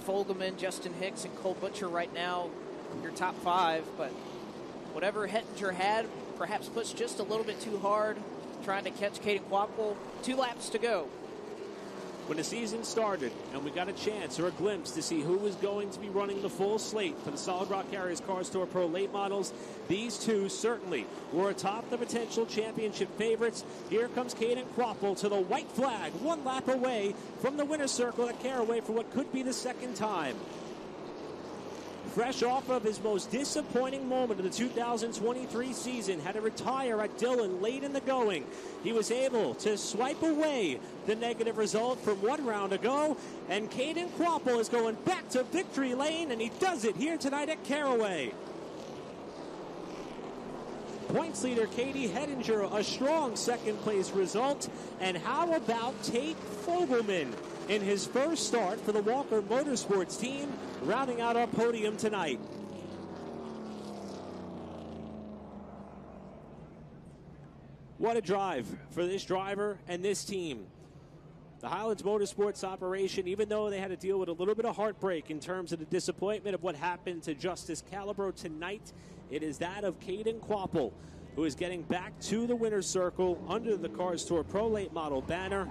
Fogelman, Justin Hicks, and Cole Butcher right now, your top 5. But whatever Hettinger had, perhaps pushed just a little bit too hard, trying to catch Caden Quapple. 2 laps to go. When the season started and we got a chance or a glimpse to see who was going to be running the full slate for the Solid Rock Carriers Cars Tour Pro late models, these two certainly were atop the potential championship favorites. Here comes Caden Quapple to the white flag, 1 lap away from the winner's circle at Caraway for what could be the second time. Fresh off of his most disappointing moment of the 2023 season, had to retire at Dillon late in the going. He was able to swipe away the negative result from 1 round ago, and Caden Quapple is going back to victory lane, and he does it here tonight at Caraway. Points leader Katie Hettinger, a strong second-place result. And how about Tate Fogelman in his first start for the Walker Motorsports team, rounding out our podium tonight. What a drive for this driver and this team. The Highlands Motorsports operation, even though they had to deal with a little bit of heartbreak in terms of the disappointment of what happened to Justice Calabro tonight, it is that of Caden Quapple, who is getting back to the winner's circle under the Cars Tour Pro Late Model banner.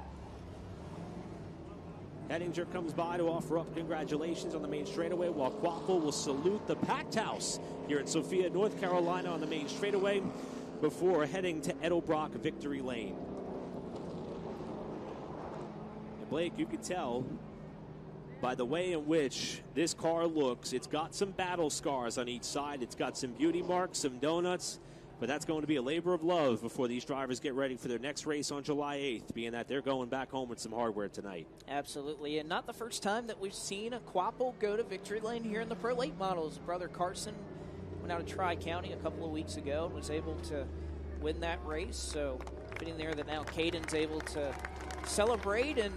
Hettinger comes by to offer up congratulations on the main straightaway, while Quapple will salute the packed house here in Sophia, North Carolina on the main straightaway before heading to Edelbrock Victory Lane. And Blake, you can tell by the way in which this car looks, it's got some battle scars on each side. It's got some beauty marks, some donuts. But that's going to be a labor of love before these drivers get ready for their next race on July 8th, being that they're going back home with some hardware tonight. Absolutely, and not the first time that we've seen a Quapple go to victory lane here in the Pro Late Models. Brother Carson went out to Tri-County a couple of weeks ago and was able to win that race. So fitting there that now Caden's able to celebrate and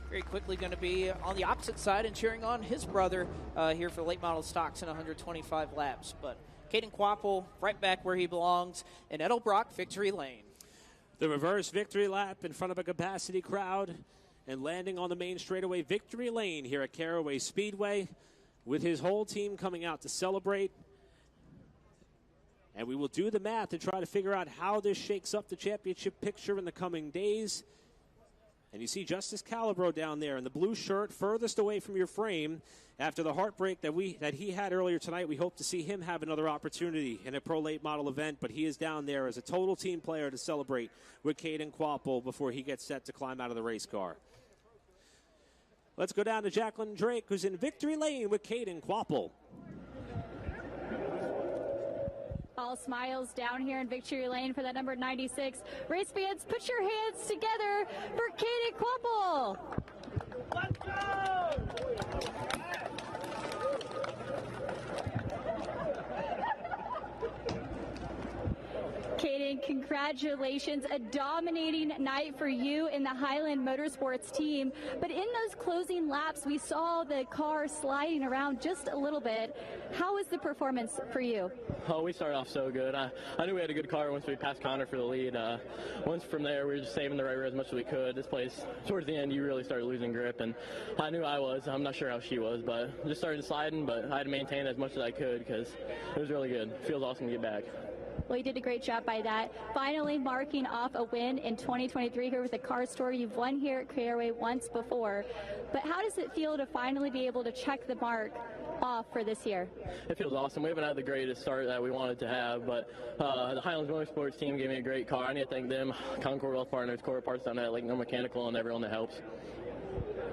very quickly going to be on the opposite side and cheering on his brother here for late model stocks in 125 laps. But Caden Quapple right back where he belongs in Edelbrock Victory Lane. The reverse victory lap in front of a capacity crowd and landing on the main straightaway Victory Lane here at Caraway Speedway with his whole team coming out to celebrate. And we will do the math to try to figure out how this shakes up the championship picture in the coming days. And you see Justice Calabro down there in the blue shirt furthest away from your frame. After the heartbreak that he had earlier tonight, we hope to see him have another opportunity in a Pro Late Model event. But he is down there as a total team player to celebrate with Caden Quapple before he gets set to climb out of the race car. Let's go down to Jacqueline Drake, who's in Victory Lane with Caden Quapple. All smiles down here in Victory Lane for that number 96. Race fans, put your hands together for Caden Quapple. Let's go! Caden, congratulations. A dominating night for you in the Highland Motorsports team. But in those closing laps, we saw the car sliding around just a little bit. How was the performance for you? Oh, we started off so good. I knew we had a good car once we passed Connor for the lead. Once from there, we were just saving the right rear as much as we could. This place, towards the end, you really started losing grip, and I knew I was. I'm not sure how she was, but just started sliding, but I had to maintain as much as I could because it was really good. It feels awesome to get back. Well, you did a great job by that. Finally marking off a win in 2023 here with the Cars Tour. You've won here at Caraway once before. But how does it feel to finally be able to check the mark off for this year? It feels awesome. We haven't had the greatest start that we wanted to have, but the Highlands Motorsports team gave me a great car. I need to thank them, Concord Wealth Partners, Core Parts down at Lake No Mechanical, and everyone that helps.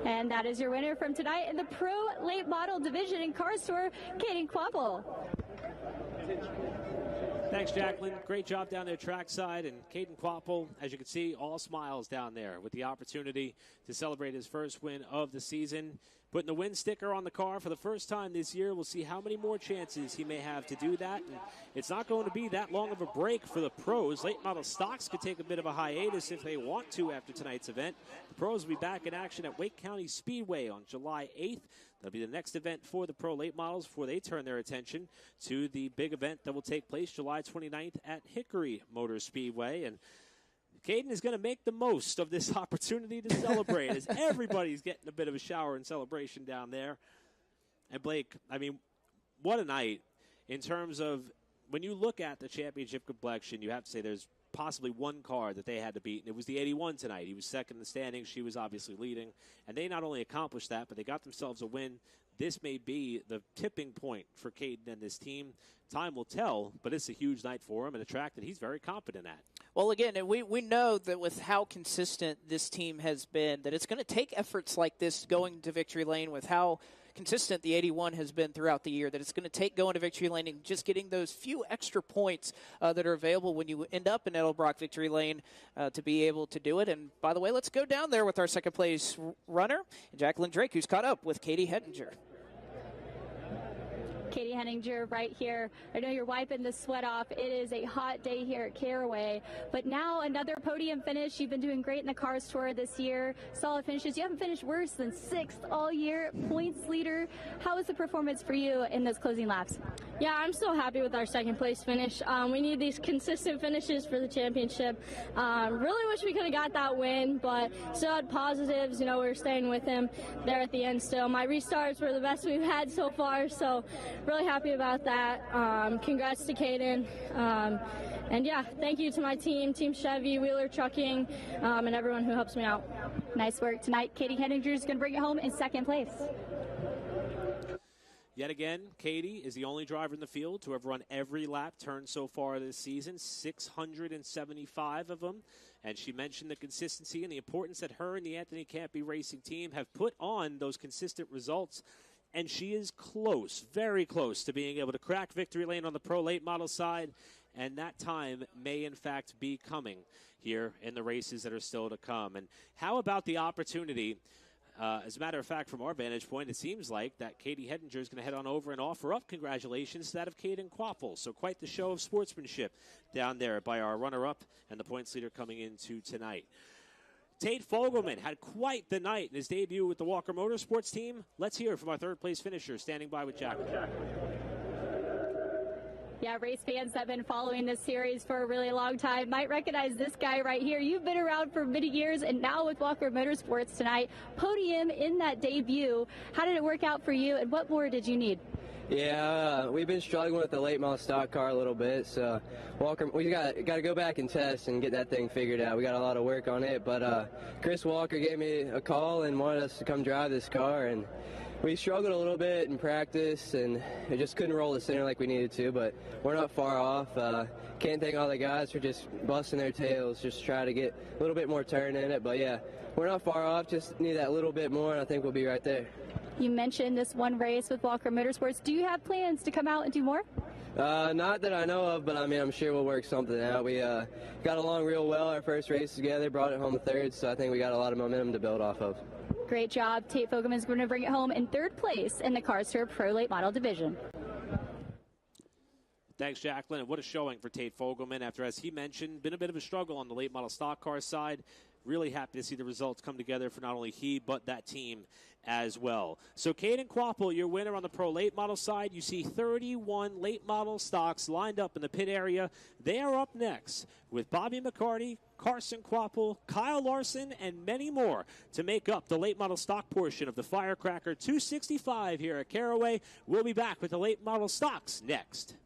And that is your winner from tonight in the Pro Late Model Division in Cars Tour, Caden Quapple. Thanks, Jacqueline. Great job down there trackside. And Caden Quapple, as you can see, all smiles down there with the opportunity to celebrate his first win of the season. Putting the win sticker on the car for the first time this year. We'll see how many more chances he may have to do that. And it's not going to be that long of a break for the pros. Late model stocks could take a bit of a hiatus if they want to after tonight's event. The pros will be back in action at Wake County Speedway on July 8th. That'll be the next event for the pro late models before they turn their attention to the big event that will take place July 29th at Hickory Motor Speedway. And Caden is going to make the most of this opportunity to celebrate as everybody's getting a bit of a shower and celebration down there. And Blake, I mean, what a night in terms of when you look at the championship complexion, you have to say there's possibly one car that they had to beat, and it was the 81 tonight. He was second in the standings. She was obviously leading. And they not only accomplished that, but they got themselves a win. This may be the tipping point for Caden and this team. Time will tell, but it's a huge night for him and a track that he's very confident at. Well, again, we know that with how consistent this team has been, that it's going to take efforts like this going to victory lane with how consistent the 81 has been throughout the year, that it's going to take going to victory lane and just getting those few extra points that are available when you end up in Edelbrock victory lane to be able to do it. And by the way, let's go down there with our second place runner, Jacqueline Drake, who's caught up with Katie Hettinger. Katie Henninger right here. I know you're wiping the sweat off. It is a hot day here at Caraway. But now another podium finish. You've been doing great in the Cars Tour this year. Solid finishes. You haven't finished worse than 6th all year. Points leader. How was the performance for you in those closing laps? Yeah, I'm so happy with our second place finish. We need these consistent finishes for the championship. Really wish we could have got that win, but still had positives. You know, we were staying with him there at the end still. My restarts were the best we've had so far, so really happy about that. Congrats to Caden. And yeah, thank you to my team, Team Chevy, Wheeler Trucking, and everyone who helps me out. Nice work tonight. Katie Henninger is going to bring it home in second place. Yet again, Katie is the only driver in the field to have run every lap turn so far this season, 675 of them. And she mentioned the consistency and the importance that her and the Anthony Campy Racing team have put on those consistent results. And she is close, very close to being able to crack victory lane on the Pro Late Model side. And that time may, in fact, be coming here in the races that are still to come. And how about the opportunity? As a matter of fact, from our vantage point, it seems like that Katie Hettinger is going to head on over and offer up congratulations to that of Caden Quaffle. So quite the show of sportsmanship down there by our runner-up and the points leader coming into tonight. Tate Fogelman had quite the night in his debut with the Walker Motorsports team. Let's hear from our third-place finisher standing by with Jacqueline. Yeah, race fans that have been following this series for a really long time might recognize this guy right here. You've been around for many years, and now with Walker Motorsports tonight, podium in that debut. How did it work out for you, and what more did you need? Yeah, we've been struggling with the late model stock car a little bit, so Walker, we got to go back and test and get that thing figured out. We got a lot of work on it, but Chris Walker gave me a call and wanted us to come drive this car, and we struggled a little bit in practice, and it just couldn't roll the center like we needed to, but we're not far off. Can't thank all the guys for just busting their tails, just try to get a little bit more turn in it, but yeah, we're not far off, just need that little bit more, and I think we'll be right there. You mentioned this one race with Walker Motorsports. Do you have plans to come out and do more? Not that I know of, but I mean, I'm sure we'll work something out. We got along real well our first race together, brought it home third, so I think we got a lot of momentum to build off of. Great job. Tate Fogelman is going to bring it home in third place in the Cars Tour Pro Late Model Division. Thanks, Jacqueline. And what a showing for Tate Fogelman after, as he mentioned, been a bit of a struggle on the late model stock car side. Really happy to see the results come together for not only he, but that team as well. So Caden Quaffle, your winner on the Pro Late Model side. You see 31 late model stocks lined up in the pit area. They are up next with Bobby McCarty, Carson Quaffle, Kyle Larson, and many more to make up the late model stock portion of the Firecracker 265 here at Caraway. We'll be back with the late model stocks next.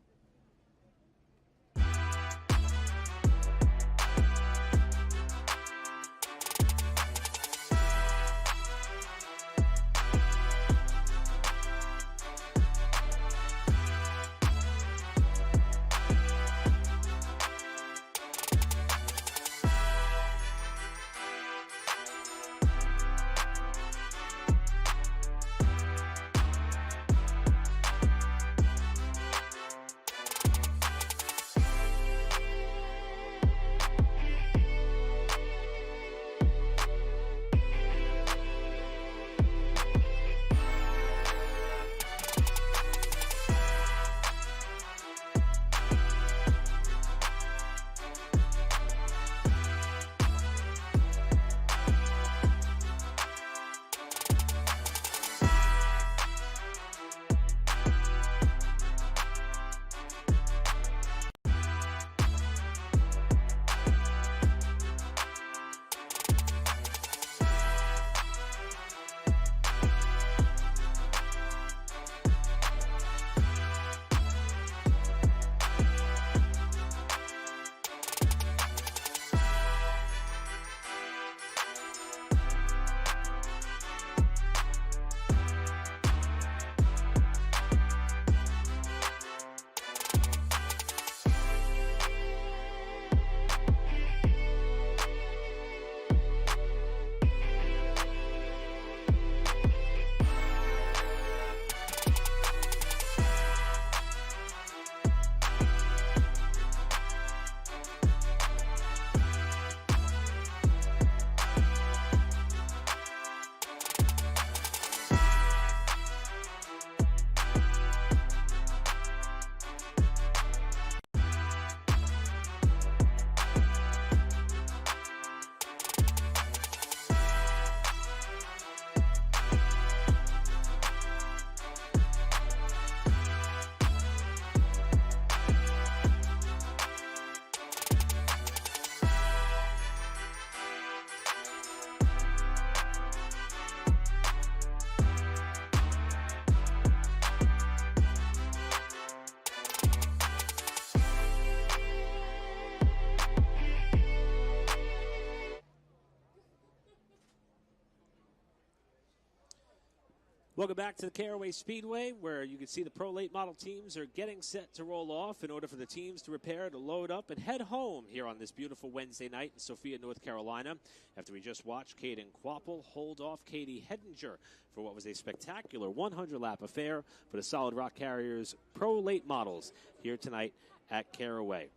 Welcome back to the Caraway Speedway, where you can see the pro late model teams are getting set to roll off in order for the teams to prepare to load up and head home here on this beautiful Wednesday night in Sophia, North Carolina, after we just watched Caden Quapple hold off Katie Hedinger for what was a spectacular 100-lap affair for the Solid Rock Carriers pro late models here tonight at Caraway.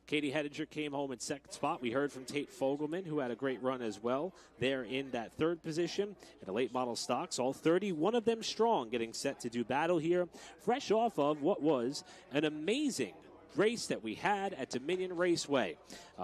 Katie Hedinger came home in second spot. We heard from Tate Fogelman, who had a great run as well, there in that third position in the late model stocks. All 31 of them strong, getting set to do battle here, fresh off of what was an amazing race that we had at Dominion Raceway.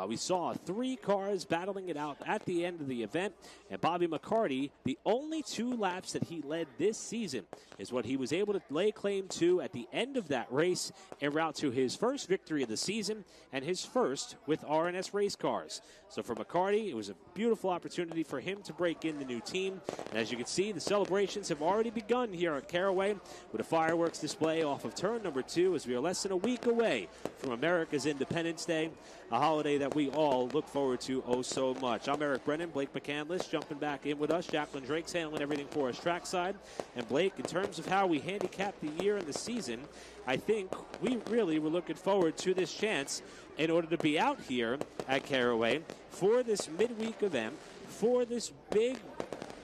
We saw 3 cars battling it out at the end of the event, and Bobby McCarty, the only 2 laps that he led this season, is what he was able to lay claim to at the end of that race en route to his first victory of the season and his first with RNS race cars. So for McCarty, it was a beautiful opportunity for him to break in the new team. And as you can see, the celebrations have already begun here at Caraway with a fireworks display off of turn number 2 as we are less than a week away from America's Independence Day, a holiday that we all look forward to oh so much. I'm Eric Brennan, Blake McCandless jumping back in with us. Jacqueline Drake's handling everything for us trackside. And Blake, in terms of how we handicap the year and the season, I think we really were looking forward to this chance in order to be out here at Caraway for this midweek event, for this big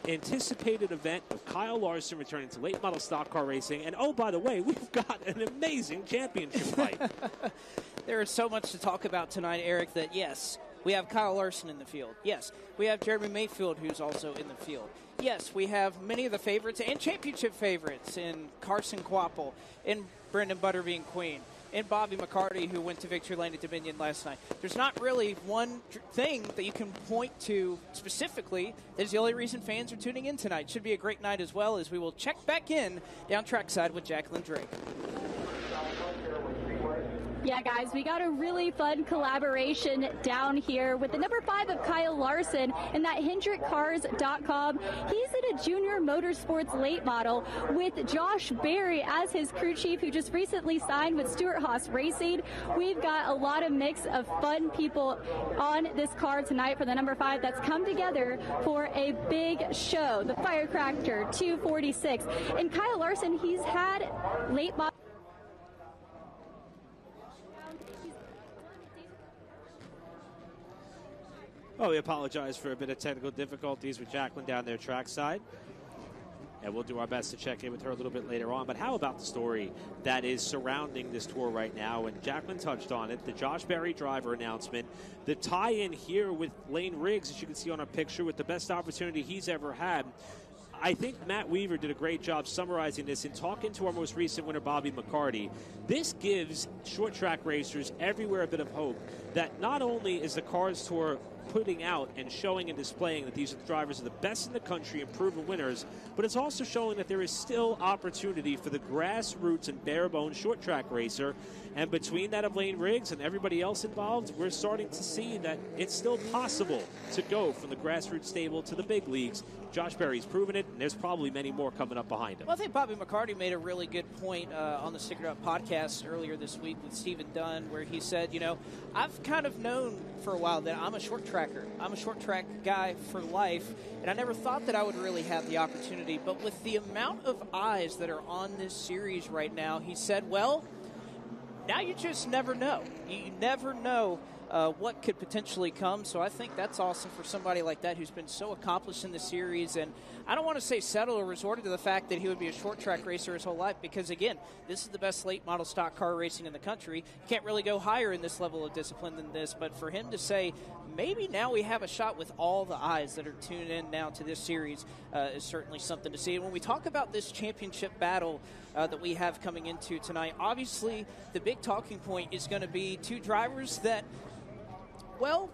anticipated event of Kyle Larson returning to late model stock car racing. And oh, by the way, we've got an amazing championship fight. There is so much to talk about tonight, Eric, that yes, we have Kyle Larson in the field. Yes, we have Jeremy Mayfield, who's also in the field. Yes, we have many of the favorites and championship favorites in Carson Quapple, in Brendan Butterbean Queen, and Bobby McCarty, who went to Victory Lane at Dominion last night. There's not really one thing that you can point to specifically that is the only reason fans are tuning in tonight. Should be a great night as well, as we will check back in down trackside with Jacqueline Drake. Yeah, guys, we got a really fun collaboration down here with the number 5 of Kyle Larson and that HendrickCars.com. He's in a junior motorsports late model with Josh Berry as his crew chief, who just recently signed with Stuart Haas Racing. We've got a lot of mix of fun people on this car tonight for the number 5 that's come together for a big show, the Firecracker 246. And Kyle Larson, he's had late model. Oh, we apologize for a bit of technical difficulties with Jacqueline down there trackside. And we'll do our best to check in with her a little bit later on. But how about the story that is surrounding this tour right now? And Jacqueline touched on it, the Josh Berry driver announcement, the tie-in here with Lane Riggs, as you can see on our picture, with the best opportunity he's ever had. I think Matt Weaver did a great job summarizing this and talking to our most recent winner, Bobby McCarty. This gives short track racers everywhere a bit of hope that not only is the Cars Tour putting out and showing and displaying that these drivers are the best in the country and proven winners, but it's also showing that there is still opportunity for the grassroots and bare-bones short track racer. And between that of Lane Riggs and everybody else involved, we're starting to see that it's still possible to go from the grassroots stable to the big leagues. Josh Berry's proven it, and there's probably many more coming up behind him. Well, I think Bobby McCarty made a really good point on the Stick It Up podcast earlier this week with Stephen Dunn, where he said, you know, I've kind of known for a while that I'm a short tracker. I'm a short track guy for life, and I never thought that I would really have the opportunity. But with the amount of eyes that are on this series right now, he said, well, now you just never know. You never know what could potentially come. So I think that's awesome for somebody like that who's been so accomplished in the series. And I don't want to say settled or resorted to the fact that he would be a short track racer his whole life, because, again, this is the best late model stock car racing in the country. You can't really go higher in this level of discipline than this. But for him to say, maybe now we have a shot with all the eyes that are tuned in now to this series is certainly something to see. And when we talk about this championship battle that we have coming into tonight, obviously the big talking point is going to be two drivers that, well,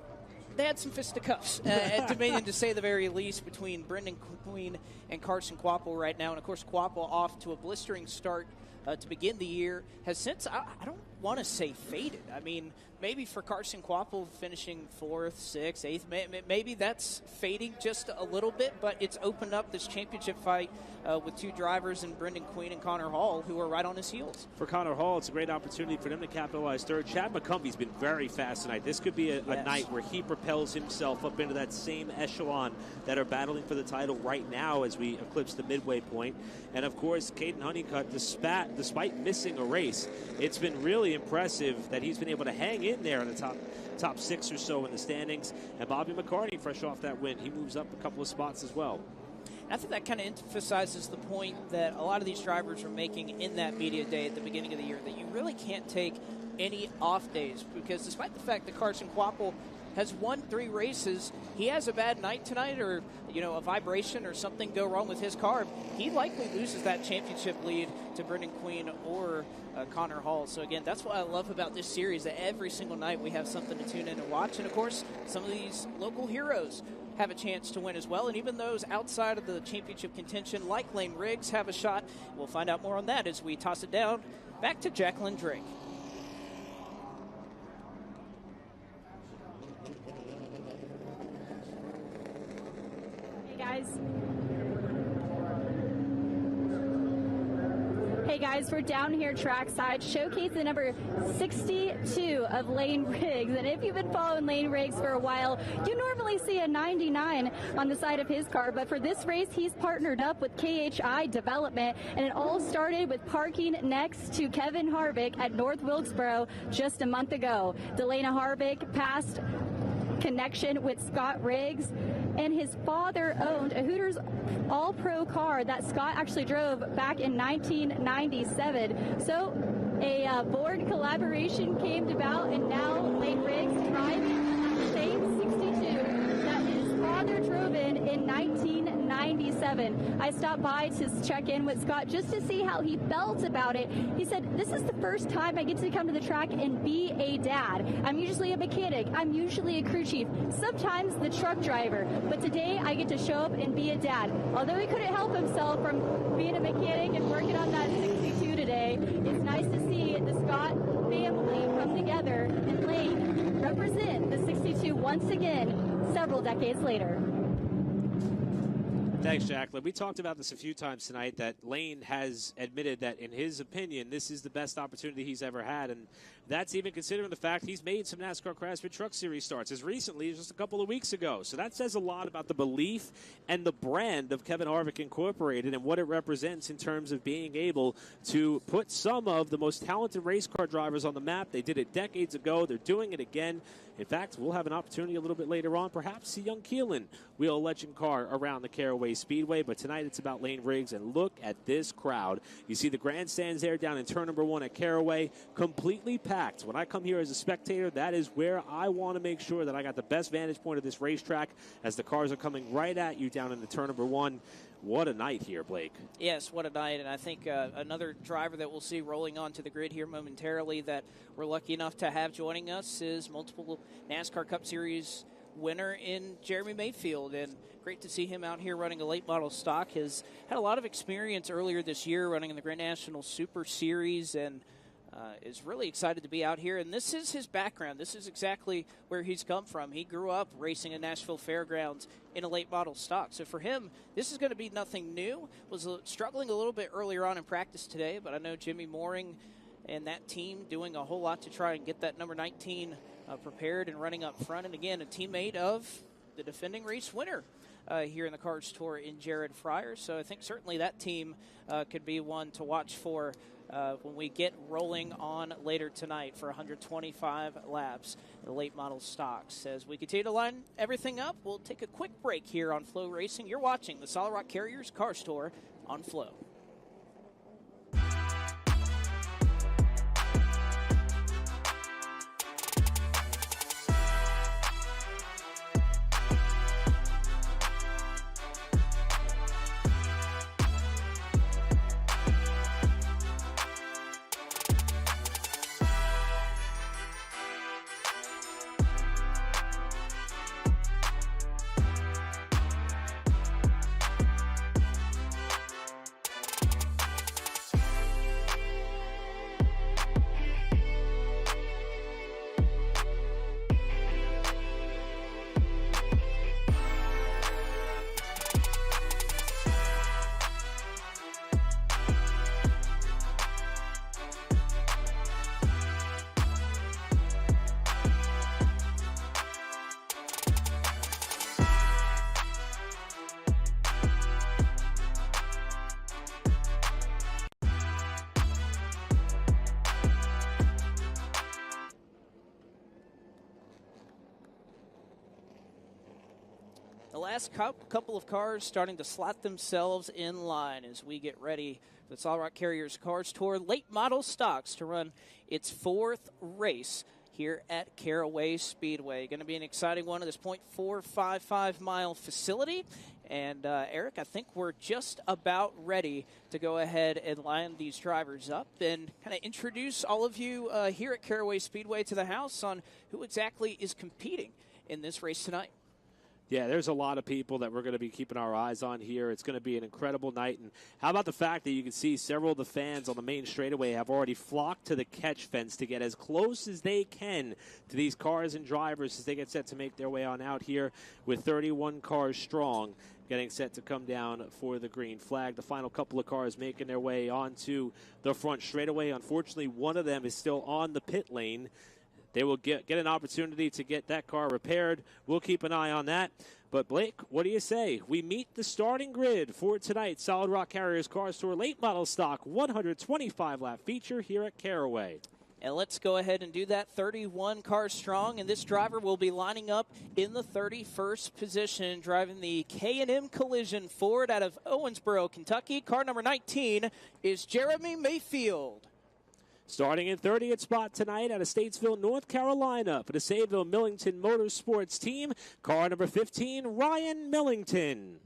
they had some fisticuffs at Dominion, to say the very least, between Brendan Queen and Carson Quapple right now. And, of course, Quapple off to a blistering start to begin the year has since, I don't want to say faded. I mean, maybe for Carson Quapple finishing 4th, 6th, 8th, maybe that's fading just a little bit, but it's opened up this championship fight with 2 drivers in Brendan Queen and Connor Hall, who are right on his heels. For Connor Hall, it's a great opportunity for them to capitalize third. Chad McCumbie's been very fast tonight. This could be a night where he propels himself up into that same echelon that are battling for the title right now as we eclipse the midway point. And, of course, Caden Honeycutt, despite missing a race, it's been really impressive that he's been able to hang in there in the top 6 or so in the standings. And Bobby McCarty, fresh off that win, he moves up a couple of spots as well. I think that kind of emphasizes the point that a lot of these drivers are making in that media day at the beginning of the year, that you really can't take any off days, because despite the fact that Carson Quapple has won 3 races, he has a bad night tonight, or a vibration or something go wrong with his car, he likely loses that championship lead to Brendan Queen or Connor Hall. So again, that's what I love about this series, that every single night we have something to tune in and watch. And of course, some of these local heroes have a chance to win as well, and even those outside of the championship contention like Lane Riggs have a shot. We'll find out more on that as we toss it down back to Jacqueline Drake. Hey guys, we're down here trackside showcasing number 62 of Lane Riggs. And if you've been following Lane Riggs for a while, you normally see a 99 on the side of his car. But for this race, he's partnered up with KHI Development. And it all started with parking next to Kevin Harvick at North Wilkesboro just a month ago. Delana Harvick passed connection with Scott Riggs, and his father owned a Hooters All-Pro car that Scott actually drove back in 1997. So a board collaboration came about, and now Lane Riggs driving the same 62 that his father drove in 1997. I stopped by to check in with Scott just to see how he felt about it. He said, "This is the first time I get to come to the track and be a dad. I'm usually a mechanic. I'm usually a crew chief, sometimes the truck driver. But today I get to show up and be a dad." Although he couldn't help himself from being a mechanic and working on that 62 today, it's nice to see the Scott family come together and Lane represent the 62 once again several decades later. Thanks, Jacqueline. We talked about this a few times tonight, that Lane has admitted that, in his opinion, this is the best opportunity he's ever had, and that's even considering the fact he's made some NASCAR Craftsman Truck Series starts as recently as just a couple of weeks ago. So that says a lot about the belief and the brand of Kevin Harvick Incorporated and what it represents in terms of being able to put some of the most talented race car drivers on the map. They did it decades ago. They're doing it again. In fact, we'll have an opportunity a little bit later on, perhaps see young Keelan wheel a legend car around the Caraway Speedway. But tonight it's about Lane Riggs, and look at this crowd. You see the grandstands there down in turn number 1 at Caraway, completely packed. When I come here as a spectator, that is where I want to make sure that I got the best vantage point of this racetrack as the cars are coming right at you down in the turn number 1. What a night here, Blake. Yes, what a night. And I think another driver that we'll see rolling onto the grid here momentarily that we're lucky enough to have joining us is multiple NASCAR Cup Series winner in Jeremy Mayfield. And great to see him out here running a late model stock. Has had a lot of experience earlier this year running in the Grand National Super Series, and is really excited to be out here. And this is his background. This is exactly where he's come from. He grew up racing in Nashville Fairgrounds in a late model stock. So for him, this is going to be nothing new. Was struggling a little bit earlier on in practice today, but I know Jimmy Mooring and that team doing a whole lot to try and get that number 19 prepared and running up front. And again, a teammate of the defending race winner here in the Cars Tour in Jared Fryer. So I think certainly that team could be one to watch for when we get rolling on later tonight for 125 laps, the late model stocks. As we continue to line everything up, we'll take a quick break here on Flow Racing. You're watching the Solid Rock Carriers Car Store on Flow. last couple of cars starting to slot themselves in line as we get ready for the Solid Rock Carriers Cars Tour Late Model Stocks to run its 4th race here at Caraway Speedway. Going to be an exciting one of this 0.455 mile facility. And Eric, I think we're just about ready to go ahead and line these drivers up and kind of introduce all of you here at Caraway Speedway to the house on who exactly is competing in this race tonight. Yeah, there's a lot of people that we're going to be keeping our eyes on here. It's going to be an incredible night. And how about the fact that you can see several of the fans on the main straightaway have already flocked to the catch fence to get as close as they can to these cars and drivers as they get set to make their way on out here with 31 cars strong getting set to come down for the green flag. The final couple of cars making their way onto the front straightaway. Unfortunately, one of them is still on the pit lane. They will get an opportunity to get that car repaired. We'll keep an eye on that. But, Blake, what do you say? We meet the starting grid for tonight's Solid Rock Carriers Cars Tour Late Model Stock 125-lap feature here at Caraway. And let's go ahead and do that. 31 cars strong, and this driver will be lining up in the 31st position, driving the K&M Collision Ford out of Owensboro, Kentucky. Car number 19 is Jeremy Mayfield. Starting in 30th spot tonight out of Statesville, North Carolina for the Sayville Millington Motorsports team, car number 15, Ryan Millington.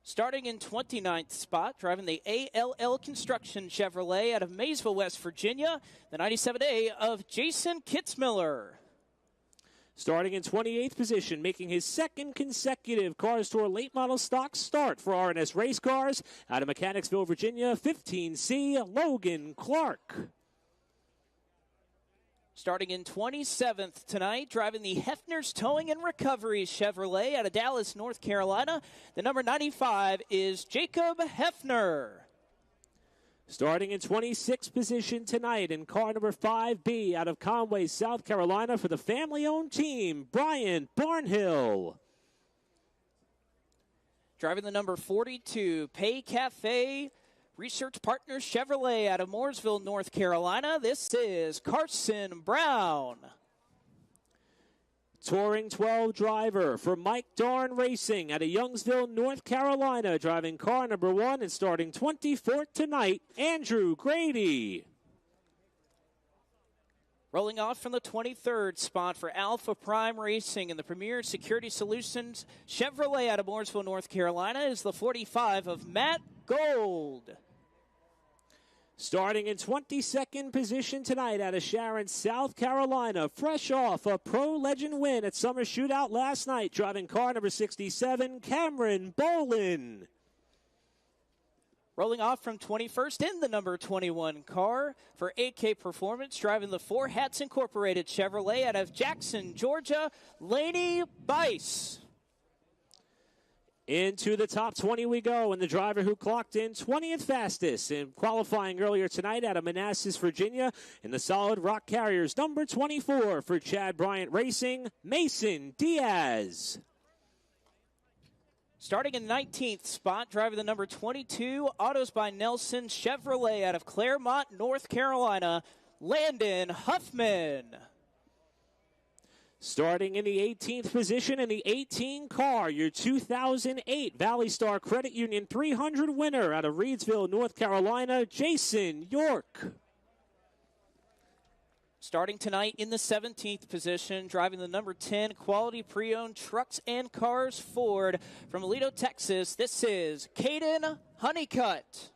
Starting in 29th spot, driving the ALL Construction Chevrolet out of Maysville, West Virginia, the 97A of Jason Kitzmiller. Starting in 28th position, making his second consecutive Cars Tour Late Model Stock start for R&S Race Cars out of Mechanicsville, Virginia, 15C, Logan Clark. Starting in 27th tonight, driving the Hefner's Towing and Recovery Chevrolet out of Dallas, North Carolina, the number 95 is Jacob Hefner. Starting in 26th position tonight in car number 5B out of Conway, South Carolina for the family-owned team, Brian Barnhill. Driving the number 42, Pay Cafe Research Partners Chevrolet out of Mooresville, North Carolina, this is Carson Brown. Touring 12 driver for Mike Darn Racing out of Youngsville, North Carolina, driving car number 1 and starting 24th tonight, Andrew Grady. Rolling off from the 23rd spot for Alpha Prime Racing and the Premier Security Solutions Chevrolet out of Mooresville, North Carolina is the 45 of Matt Gold. Starting in 22nd position tonight out of Sharon, South Carolina, fresh off a Pro Legend win at Summer Shootout last night, driving car number 67, Cameron Bolin. Rolling off from 21st in the number 21 car for AK Performance, driving the Four Hats Incorporated Chevrolet out of Jackson, Georgia, Laney Bice. Into the top 20 we go, and the driver who clocked in 20th fastest in qualifying earlier tonight out of Manassas, Virginia, in the Solid Rock Carriers, number 24 for Chad Bryant Racing, Mason Diaz. Starting in 19th spot, driving the number 22 Autos by Nelson Chevrolet out of Claremont, North Carolina, Landon Huffman. Starting in the 18th position in the 18 car, your 2008 Valley Star Credit Union 300 winner out of Reidsville, North Carolina, Jason York. Starting tonight in the 17th position, driving the number 10 Quality Pre-Owned Trucks and Cars Ford from Aledo, Texas, this is Caden Honeycutt.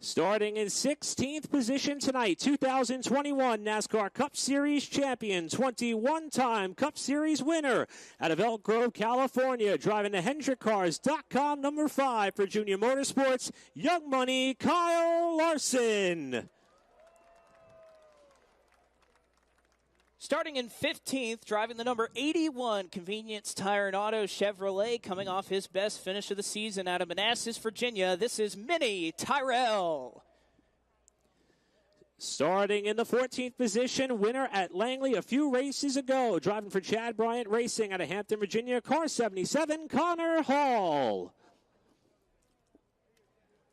Starting in 16th position tonight, 2021 NASCAR Cup Series champion, 21-time Cup Series winner out of Elk Grove, California, driving the HendrickCars.com number 5 for Junior Motorsports, Young Money, Kyle Larson. Starting in 15th, driving the number 81 Convenience Tire and Auto Chevrolet, coming off his best finish of the season out of Manassas, Virginia. This is Minnie Tyrell. Starting in the 14th position, winner at Langley a few races ago, driving for Chad Bryant Racing out of Hampton, Virginia, car 77, Connor Hall.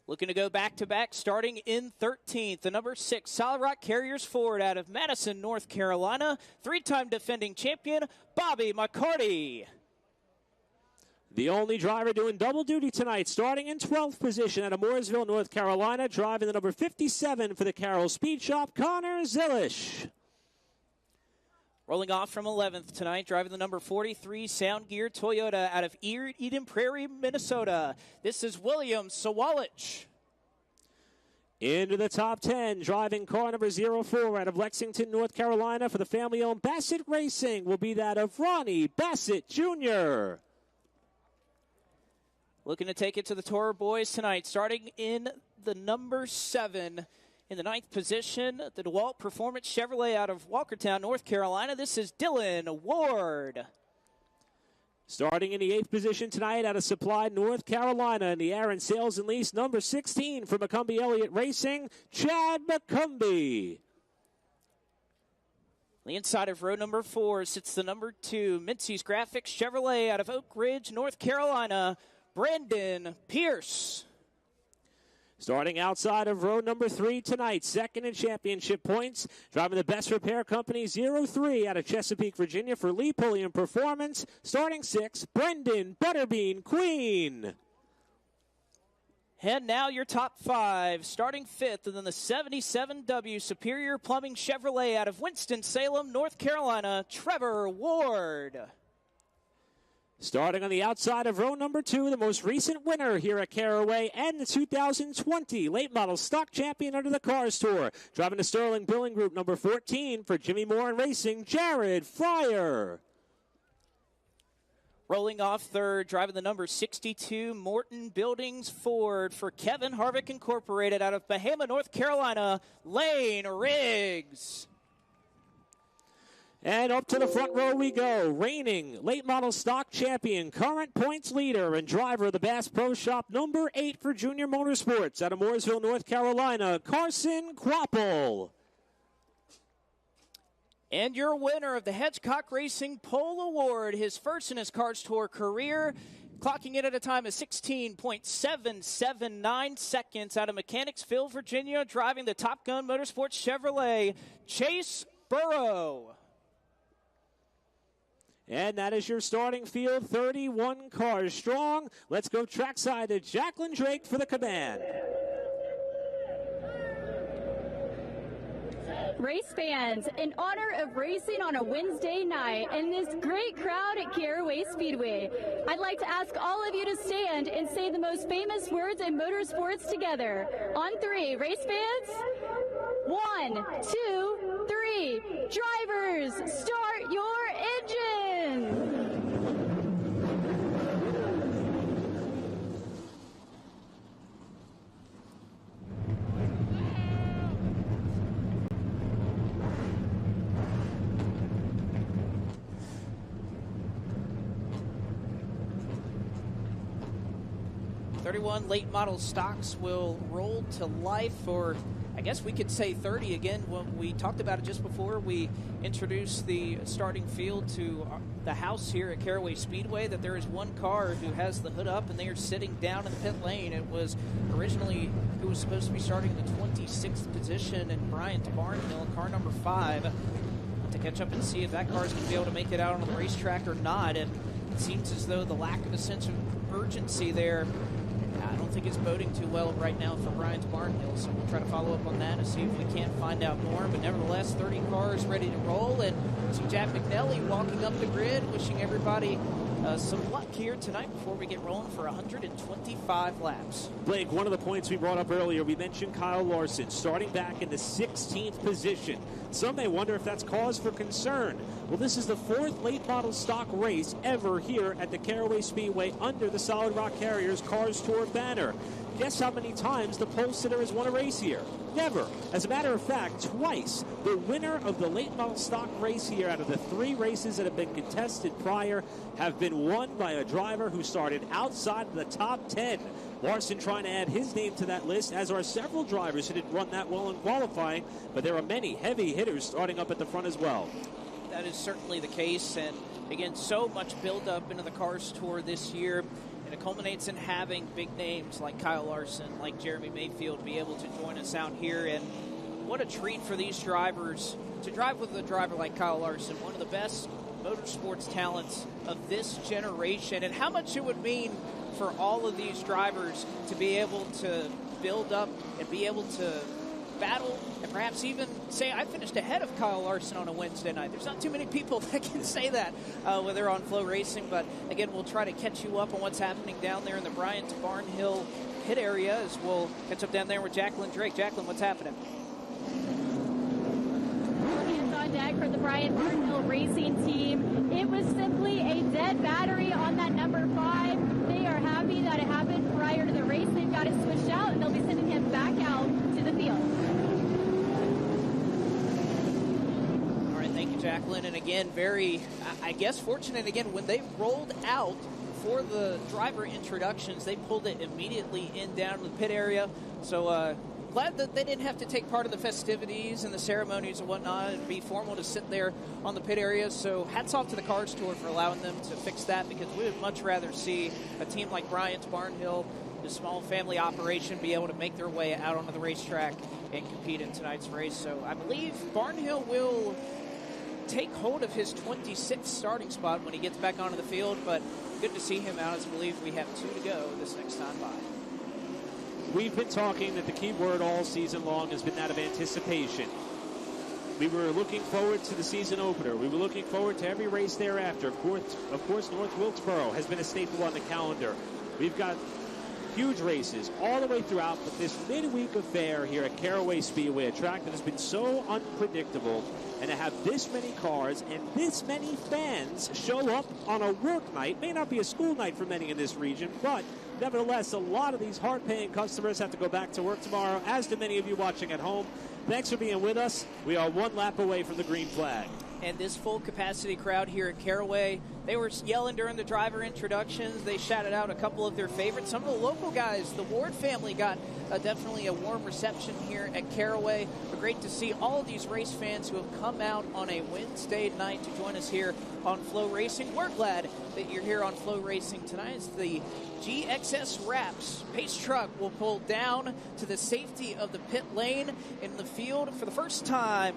Looking to go back-to-back, starting in 13th, the number 6 Solid Rock Carriers Ford out of Madison, North Carolina, 3-time defending champion, Bobby McCarty. The only driver doing double duty tonight, starting in 12th position out of Mooresville, North Carolina, driving the number 57 for the Carroll Speed Shop, Connor Zilish. Rolling off from 11th tonight, driving the number 43 Sound Gear Toyota out of Eden Prairie, Minnesota. This is William Sawalich. Into the top 10, driving car number 04 out of Lexington, North Carolina for the family-owned Bassett Racing will be that of Ronnie Bassett Jr. Looking to take it to the Toro boys tonight, starting in the number 7. In the 9th position, the DeWalt Performance Chevrolet out of Walkertown, North Carolina. This is Dylan Ward. Starting in the 8th position tonight out of Supply, North Carolina, in the Aaron Sales and Lease number 16 for McCumbee Elliott Racing, Chad McCumbee. The inside of row number 4 sits the number 2 Mincy's Graphics Chevrolet out of Oak Ridge, North Carolina, Brandon Pierce. Starting outside of row number 3 tonight, second in championship points, driving the Best Repair Company 03 out of Chesapeake, Virginia for Lee Pulliam Performance. Starting 6, Brendan Butterbean Queen. And now your top 5, starting 5th, and then the 77W Superior Plumbing Chevrolet out of Winston-Salem, North Carolina, Trevor Ward. Starting on the outside of row number 2, the most recent winner here at Caraway and the 2020 late model stock champion under the Cars Tour. Driving the Sterling Billing Group number 14 for Jimmy Moore and Racing, Jared Fryer. Rolling off 3rd, driving the number 62 Morton Buildings Ford for Kevin Harvick Incorporated out of Bahama, North Carolina, Lane Riggs. And up to the front row we go. Reigning late model stock champion, current points leader, and driver of the Bass Pro Shop number 8 for Junior Motorsports out of Mooresville, North Carolina, Carson Quapple. And your winner of the Hedgecock Racing Pole Award, his first in his Cars Tour career, clocking in at a time of 16.779 seconds out of Mechanicsville, Virginia, driving the Top Gun Motorsports Chevrolet, Chase Burrow. And that is your starting field, 31 cars strong. Let's go trackside to Jacqueline Drake for the command. Race fans, in honor of racing on a Wednesday night and this great crowd at Caraway Speedway, I'd like to ask all of you to stand and say the most famous words in motorsports together. On 3, race fans. 1, 2, 3. Drivers, start your engine. Late model stocks will roll to life, or I guess we could say 30 again. When we talked about it just before we introduced the starting field to the house here at Caraway Speedway, that there is one car who has the hood up and they are sitting down in the pit lane. It was originally who was supposed to be starting in the 26th position, and Bryant Barnhill, car number 5, to catch up and see if that car is going to be able to make it out on the racetrack or not. And it seems as though the lack of a sense of urgency there, I don't think it's boding too well right now for Brian's Barnhill, so we'll try to follow up on that and see if we can't find out more. But nevertheless, 30 cars ready to roll, and see Jack McNelly walking up the grid, wishing everybody some luck here tonight before we get rolling for 125 laps. Blake, one of the points we brought up earlier, we mentioned Kyle Larson starting back in the 16th position. Some may wonder if that's cause for concern. Well, this is the 4th late model stock race ever here at the Caraway Speedway under the Solid Rock Carriers Cars Tour banner. Guess how many times the pole sitter has won a race here? Never. As a matter of fact, twice. The winner of the late model stock race here out of the 3 races that have been contested prior have been won by a driver who started outside of the top 10. Larson trying to add his name to that list, as are several drivers who didn't run that well in qualifying, but there are many heavy hitters starting up at the front as well. That is certainly the case, and again, so much build-up into the Cars Tour this year, and it culminates in having big names like Kyle Larson, like Jeremy Mayfield be able to join us out here, and what a treat for these drivers to drive with a driver like Kyle Larson, one of the best motorsports talents of this generation, and how much it would mean for all of these drivers to be able to build up and be able to battle and perhaps even say, I finished ahead of Kyle Larson on a Wednesday night. There's not too many people that can say that when they're on Flow Racing, but again, we'll try to catch you up on what's happening down there in the Bryant Barnhill pit area as we'll catch up down there with Jacqueline Drake. Jacqueline, what's happening? Hands on deck for the Bryant Barnhill Racing team. It was simply a dead battery on that number 5. They are happy that it happened prior to the race. They've got it switched out, and they'll be sending him back out to the field. All right, thank you, Jacqueline. And again, very, I guess, fortunate again when they rolled out for the driver introductions, they pulled it immediately in down to the pit area. So glad that they didn't have to take part of the festivities and the ceremonies and whatnot and be formal to sit there on the pit area. So hats off to the Cars Tour for allowing them to fix that, because we would much rather see a team like Bryant's Barnhill, the small family operation, be able to make their way out onto the racetrack and compete in tonight's race. So I believe Barnhill will take hold of his 26th starting spot when he gets back onto the field, but good to see him out, as I believe we have 2 to go this next time by. We've been talking that the key word all season long has been that of anticipation. We were looking forward to the season opener. We were looking forward to every race thereafter. Of course, North Wilkesboro has been a staple on the calendar. We've got huge races all the way throughout, but this midweek affair here at Caraway Speedway, a track that has been so unpredictable, and to have this many cars and this many fans show up on a work night, may not be a school night for many in this region, but nevertheless, a lot of these hard-paying customers have to go back to work tomorrow, as do many of you watching at home. Thanks for being with us. We are 1 lap away from the green flag. And this full-capacity crowd here at Caraway, they were yelling during the driver introductions. They shouted out a couple of their favorites. Some of the local guys, the Ward family, got definitely a warm reception here at Caraway. But great to see all of these race fans who have come out on a Wednesday night to join us here on Flow Racing. We're glad that you're here on Flow Racing tonight. As the GXS Wraps pace truck will pull down to the safety of the pit lane in the field for the first time.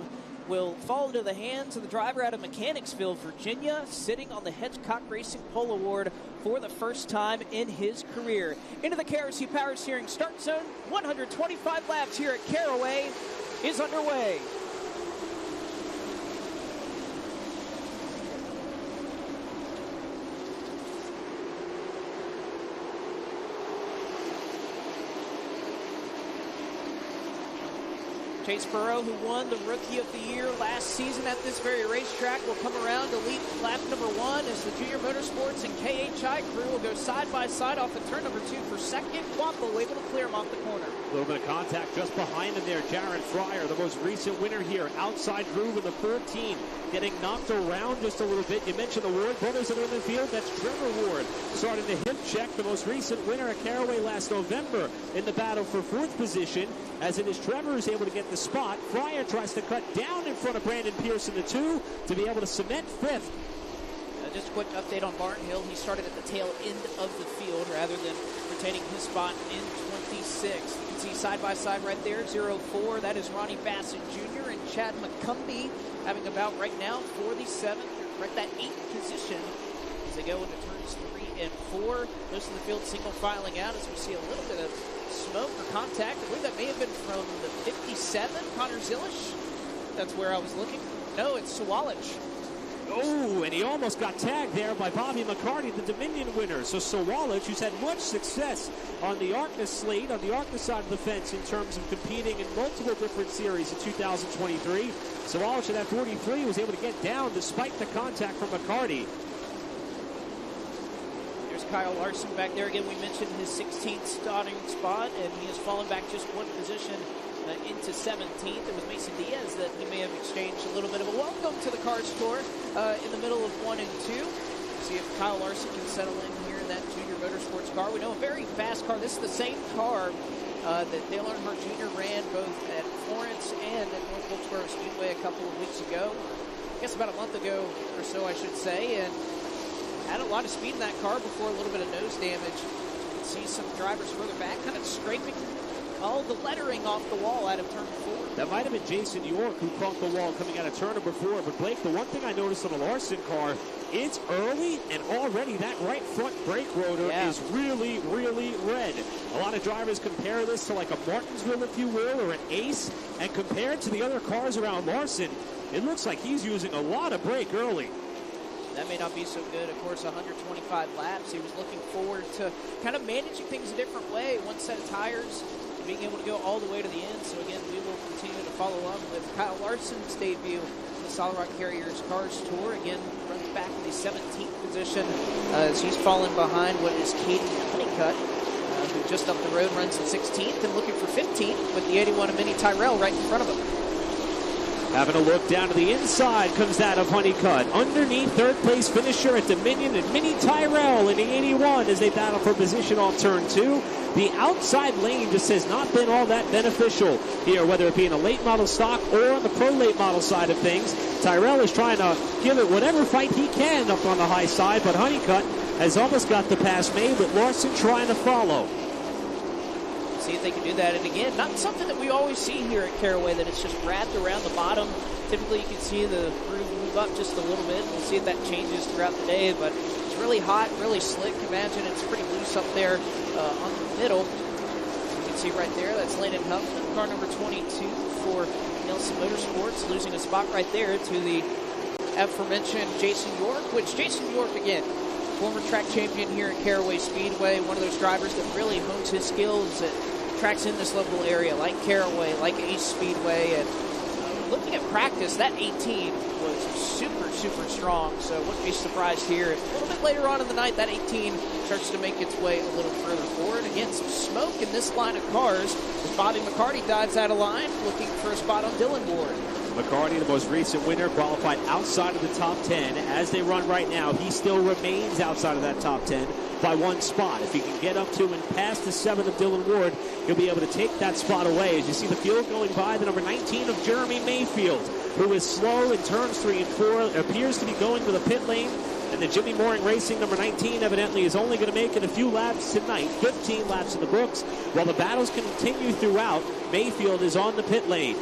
Will fall into the hands of the driver out of Mechanicsville, Virginia, sitting on the Hedgecock Racing Pole Award for the first time in his career. Into the KRC Power Steering start zone. 125 laps here at Caraway is underway. Chase Burrow, who won the Rookie of the Year last season at this very racetrack, will come around to lead lap number 1 as the Junior Motorsports and KHI crew will go side by side off of turn number 2 for second. Quampo able to clear him off the corner. A little bit of contact just behind him there. Jaron Fryer, the most recent winner here. Outside groove in the 14, getting knocked around just a little bit. You mentioned the Ward brothers in the field. That's Trevor Ward starting to hip check, the most recent winner at Caraway last November in the battle for 4th position. As it is, Trevor is able to get the spot. Fryer tries to cut down in front of Brandon Pierce in the 2 to be able to cement 5th. Just a quick update on Barnhill. He started at the tail end of the field rather than retaining his spot in 26. You can see side by side right there, 0-4. That is Ronnie Bassett Jr. and Chad McCumbee having about right now for the 7th, right that 8th position as they go into turns 3 and 4. Most of the field single filing out as we see a little bit of smoke or contact. I believe that may have been from the 57, Connor Zilish. That's where I was looking. No, it's Sawalich. Oh, and he almost got tagged there by Bobby McCarty, the Dominion winner. So Sawalich, who's had much success on the ARCNA slate, on the ARCNA side of the fence in terms of competing in multiple different series in 2023. Sawalich at that 43 was able to get down despite the contact from McCarty. Kyle Larson back there again. We mentioned his 16th starting spot, and he has fallen back just 1 position into 17th. It was Mason Diaz that he may have exchanged a little bit of a welcome to the Cars Tour in the middle of 1 and 2. See if Kyle Larson can settle in here in that Junior Motorsports car. We know a very fast car. This is the same car that Dale Earnhardt Jr. ran both at Florence and at North Wilkesboro Speedway a couple of weeks ago. I guess about a month ago or so, I should say, and had a lot of speed in that car before a little bit of nose damage. You can see some drivers further back kind of scraping Oh, the lettering off the wall out of turn 4. That might have been Jason York who caught the wall coming out of turn number 4. But Blake, the one thing I noticed on the Larson car, it's early and already that right front brake rotor is really, really red. A lot of drivers compare this to like a Martinsville, if you will, or an Ace. And compared to the other cars around Larson, it looks like he's using a lot of brake early. That may not be so good. Of course, 125 laps. He was looking forward to kind of managing things a different way. One set of tires, being able to go all the way to the end. So again, we will continue to follow up with Kyle Larson's debut in the Solid Rock Carriers Cars Tour. Again, runs back in the 17th position as he's falling behind what is Katie Honeycutt, who just up the road runs in 16th and looking for 15th with the 81 of Mini Tyrell right in front of him. Having a look down to the inside comes that of Honeycutt. Underneath, third place finisher at Dominion and Mini Tyrell in the 81 as they battle for position off turn 2. The outside lane just has not been all that beneficial here, whether it be in a late model stock or on the pro late model side of things. Tyrell is trying to give it whatever fight he can up on the high side, but Honeycutt has almost got the pass made, with Larson trying to follow. See if they can do that. And again, not something that we always see here at Caraway, that it's just wrapped around the bottom. Typically, you can see the groove move up just a little bit. We'll see if that changes throughout the day, but it's really hot, really slick. Imagine it's pretty loose up there on the middle. You can see right there, that's Landon Huffman, car number 22 for Nelson Motorsports, losing a spot right there to the aforementioned Jason York, which Jason York, again, former track champion here at Caraway Speedway, one of those drivers that really hones his skills at tracks in this local area, like Caraway, like Ace Speedway. And looking at practice, that 18 was super, super strong. So wouldn't be surprised here if a little bit later on in the night, that 18 starts to make its way a little further forward. Again, some smoke in this line of cars as Bobby McCarty dives out of line, looking for a spot on Dylan Ward. McCarty, the most recent winner, qualified outside of the top 10. As they run right now, he still remains outside of that top 10 by one spot. If he can get up to and past the 7th of Dylan Ward, he'll be able to take that spot away. As you see the field going by, the number 19 of Jeremy Mayfield, who is slow in turns 3 and 4, appears to be going to the pit lane. And the Jimmy Mooring Racing number 19 evidently is only going to make it a few laps tonight, 15 laps in the books. While the battles continue throughout, Mayfield is on the pit lane.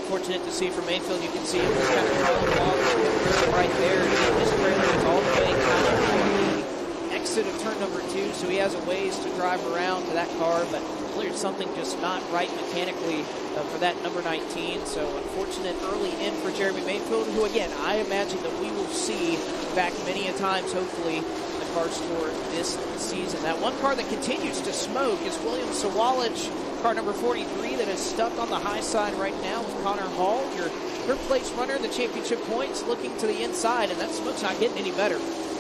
Fortunate to see for Mayfield, you can see him just kind of throwing the ball right there. His trailer is all the way kind of the exit of turn number 2, so he has a ways to drive around to that car, but clearly something just not right mechanically for that number 19. So unfortunate early in for Jeremy Mayfield, who again, I imagine that we will see back many a times, hopefully, in the Cars Tour this season. That one car that continues to smoke is William Sawalich, car number 43, that is stuck on the high side right now with Connor Hall, your third place runner in the championship points, looking to the inside, and that smoke's not getting any better.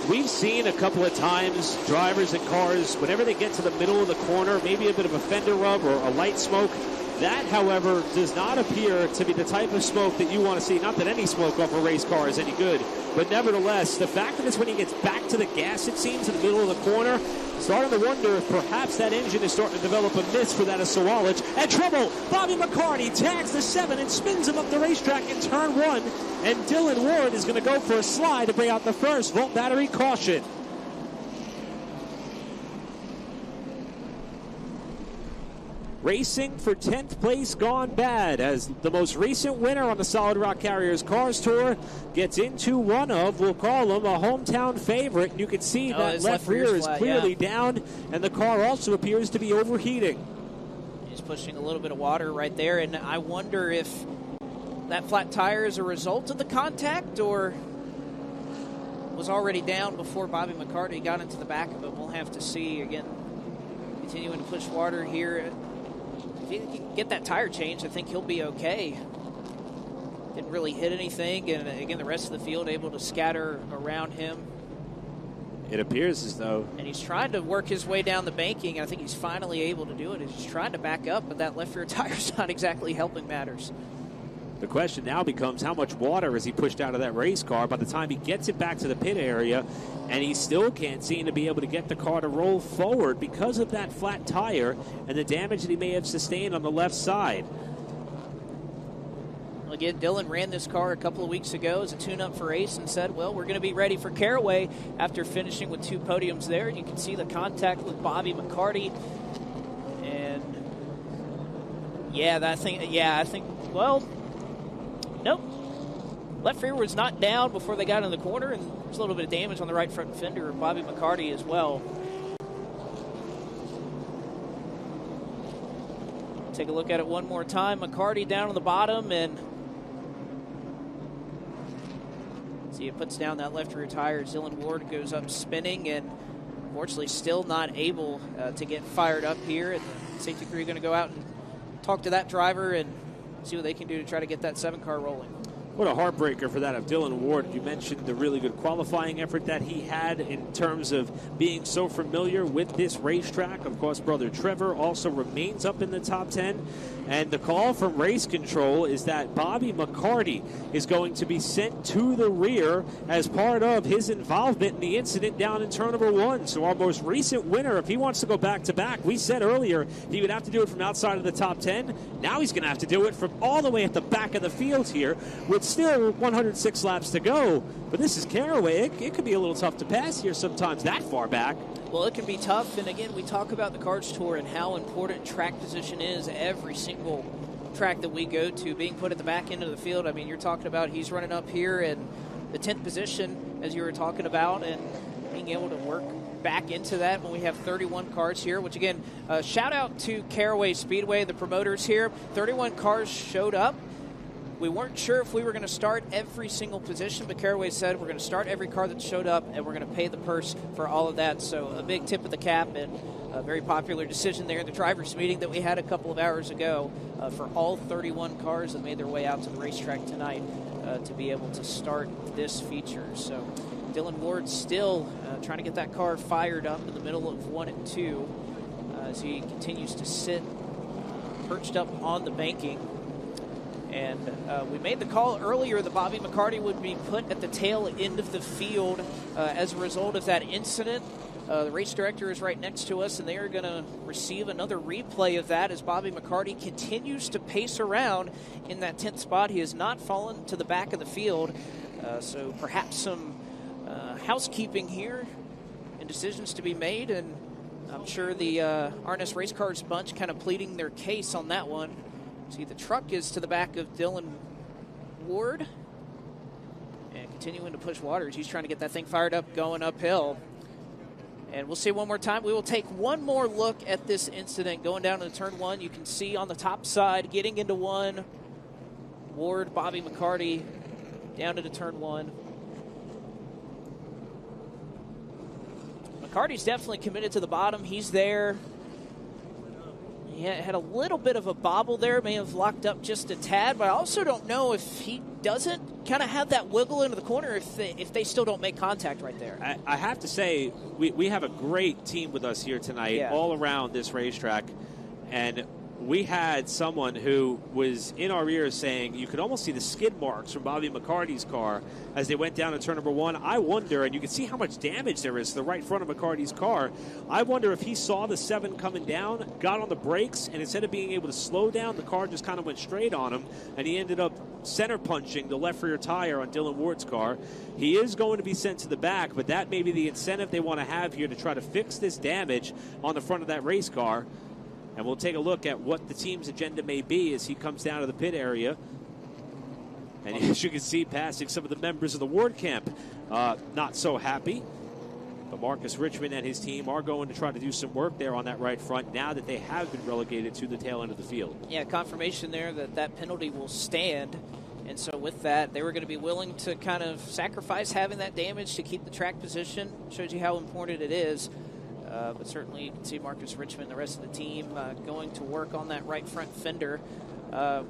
We've seen a couple of times drivers and cars, whenever they get to the middle of the corner, maybe a bit of a fender rub or a light smoke. That, however, does not appear to be the type of smoke that you want to see. Not that any smoke off a race car is any good, but nevertheless, the fact that it's when he gets back to the gas, it seems, in the middle of the corner, starting to wonder if perhaps that engine is starting to develop a miss for that of Sawalich. And trouble! Bobby McCarty tags the 7 and spins him up the racetrack in turn 1. And Dylan Ward is going to go for a slide to bring out the first Volt Battery caution. Racing for 10th place gone bad as the most recent winner on the Solid Rock Carriers Cars Tour gets into one of, we'll call him, a hometown favorite. You can see that left rear is clearly down, and the car also appears to be overheating. He's pushing a little bit of water right there, and I wonder if that flat tire is a result of the contact or was already down before Bobby McCarty got into the back of it. We'll have to see. Again, continuing to push water here. If he can get that tire changed, I think he'll be okay. Didn't really hit anything, and again, the rest of the field able to scatter around him. It appears as though. And he's trying to work his way down the banking. I think he's finally able to do it. He's trying to back up, but that left rear tire's not exactly helping matters. The question now becomes how much water has he pushed out of that race car by the time he gets it back to the pit area, and he still can't seem to be able to get the car to roll forward because of that flat tire and the damage that he may have sustained on the left side. Again, Dylan ran this car a couple of weeks ago as a tune-up for Ace and said, well, we're going to be ready for Caraway after finishing with 2 podiums there. And you can see the contact with Bobby McCarty. I think, well, nope. Left rear was not down before they got in the corner, and there's a little bit of damage on the right front fender of Bobby McCarty as well. Take a look at it one more time. McCarty down on the bottom, and see, it puts down that left rear tire. Dylan Ward goes up spinning, and unfortunately still not able to get fired up here. And the safety crew going to go out and talk to that driver and see what they can do to try to get that 7-car rolling. What a heartbreaker for that of Dylan Ward. You mentioned the really good qualifying effort that he had in terms of being so familiar with this racetrack. Of course, brother Trevor also remains up in the top 10. And the call from race control is that Bobby McCarty is going to be sent to the rear as part of his involvement in the incident down in turn number 1. So our most recent winner, if he wants to go back-to-back, we said earlier he would have to do it from outside of the top 10. Now he's going to have to do it from all the way at the back of the field here with still 106 laps to go. But this is Caraway. It could be a little tough to pass here sometimes that far back. Well, it can be tough, and again, we talk about the Cards Tour and how important track position is. Every single track that we go to being put at the back end of the field. I mean, you're talking about he's running up here in the 10th position, as you were talking about, and being able to work back into that when we have 31 cars here, which again, shout out to Caraway Speedway, the promoters here. 31 cars showed up. We weren't sure if we were going to start every single position, but Caraway said we're going to start every car that showed up, and we're going to pay the purse for all of that. So a big tip of the cap, and a very popular decision there in the drivers' meeting that we had a couple of hours ago for all 31 cars that made their way out to the racetrack tonight to be able to start this feature. So Dylan Ward still trying to get that car fired up in the middle of 1 and 2 as he continues to sit perched up on the banking. And we made the call earlier that Bobby McCarty would be put at the tail end of the field as a result of that incident. The race director is right next to us, and they are going to receive another replay of that as Bobby McCarty continues to pace around in that 10th spot. He has not fallen to the back of the field, so perhaps some housekeeping here and decisions to be made, and I'm sure the RNS Race Cars bunch kind of pleading their case on that one. See, the truck is to the back of Dylan Ward and continuing to push Waters. He's trying to get that thing fired up, going uphill. And we'll see one more time. We will take one more look at this incident going down into turn 1. You can see on the top side, getting into 1, Ward, Bobby McCarty, down into turn 1. McCarty's definitely committed to the bottom. He's there. He had a little bit of a bobble there, may have locked up just a tad, but I also don't know if he doesn't kind of have that wiggle into the corner if they still don't make contact right there. I have to say, we have a great team with us here tonight, all around this racetrack, and we had someone who was in our ears saying you could almost see the skid marks from Bobby McCarty's car as they went down to turn number 1. I wonder, and you can see how much damage there is to the right front of McCarty's car. I wonder if he saw the 7 coming down, got on the brakes, and instead of being able to slow down, the car just kind of went straight on him, and he ended up center punching the left rear tire on Dylan Ward's car. He is going to be sent to the back, but that may be the incentive they want to have here to try to fix this damage on the front of that race car. And we'll take a look at what the team's agenda may be as he comes down to the pit area. And as you can see, passing some of the members of the Ward camp, not so happy. But Marcus Richmond and his team are going to try to do some work there on that right front now that they have been relegated to the tail end of the field. Yeah, confirmation there that that penalty will stand. And so with that, they were going to be willing to kind of sacrifice having that damage to keep the track position. Shows you how important it is. But certainly you can see Marcus Richmond and the rest of the team going to work on that right front fender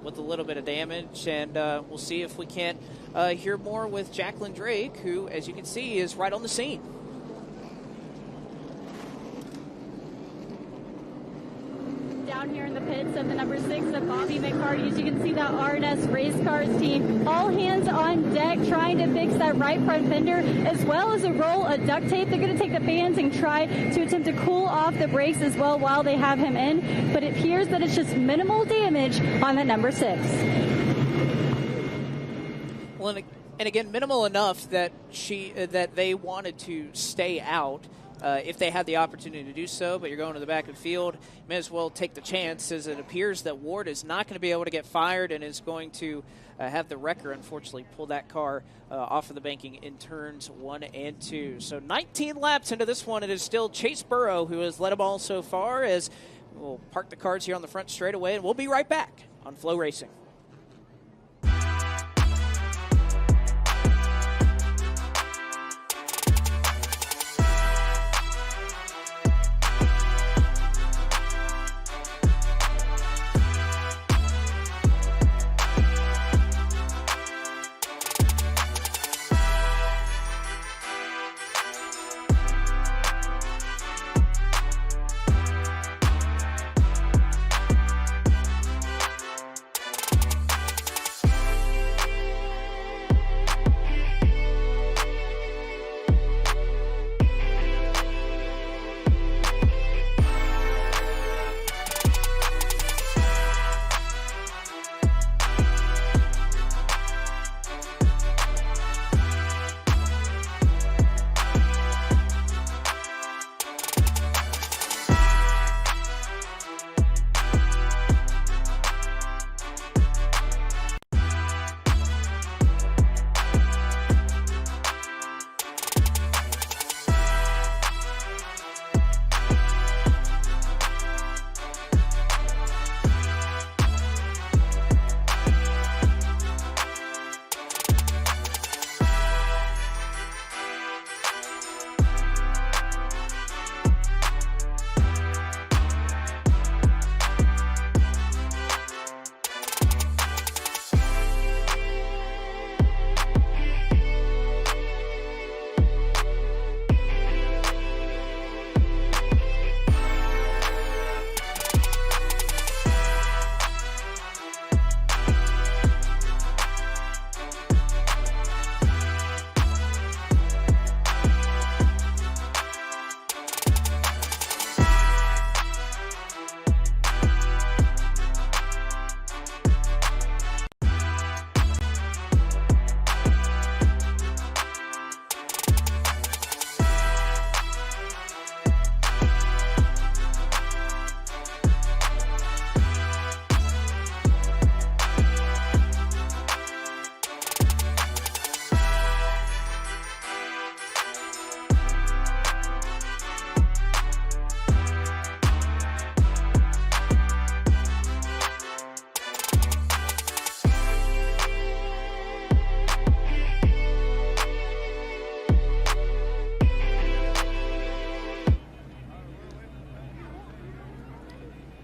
with a little bit of damage. And we'll see if we can't hear more with Jacqueline Drake, who, as you can see, is right on the scene. Down here in the pits of the number 6 of Bobby McCarty, as you can see that RNS Race Cars team, all hands on deck trying to fix that right front fender, as well as a roll of duct tape. They're going to take the fans and try to attempt to cool off the brakes as well while they have him in, but it appears that it's just minimal damage on that number 6. Well, and again, minimal enough that that they wanted to stay out. if they had the opportunity to do so, but you're going to the back of the field, may as well take the chance, as it appears that Ward is not going to be able to get fired and is going to have the wrecker, unfortunately, pull that car off of the banking in turns 1 and 2. So 19 laps into this one, it is still Chase Burrow who has led them all so far, as we'll park the cars here on the front straightaway, and we'll be right back on Flow Racing.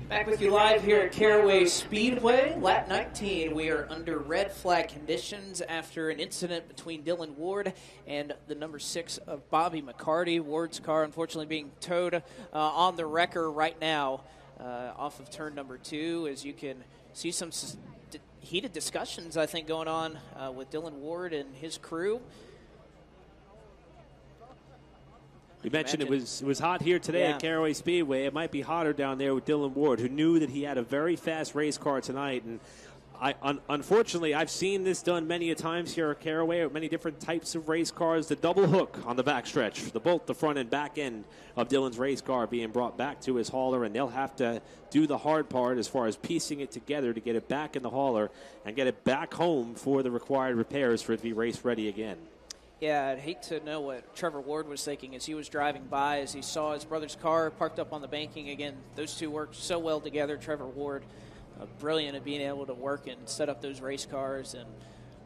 Back with you live here at Caraway Speedway, lap 19. We are under red flag conditions after an incident between Dylan Ward and the number 6 of Bobby McCarty. Ward's car unfortunately being towed on the wrecker right now off of turn number 2. As you can see, some heated discussions, I think, going on with Dylan Ward and his crew. We mentioned it was hot here today at Caraway Speedway. It might be hotter down there with Dylan Ward, who knew that he had a very fast race car tonight. And unfortunately, I've seen this done many a times here at Caraway with many different types of race cars. The double hook on the backstretch, both the front and back end of Dylan's race car being brought back to his hauler, and they'll have to do the hard part as far as piecing it together to get it back in the hauler and get it back home for the required repairs for it to be race ready again. Yeah, I'd hate to know what Trevor Ward was thinking as he was driving by, as he saw his brother's car parked up on the banking. Again, those two worked so well together. Trevor Ward, brilliant at being able to work and set up those race cars, and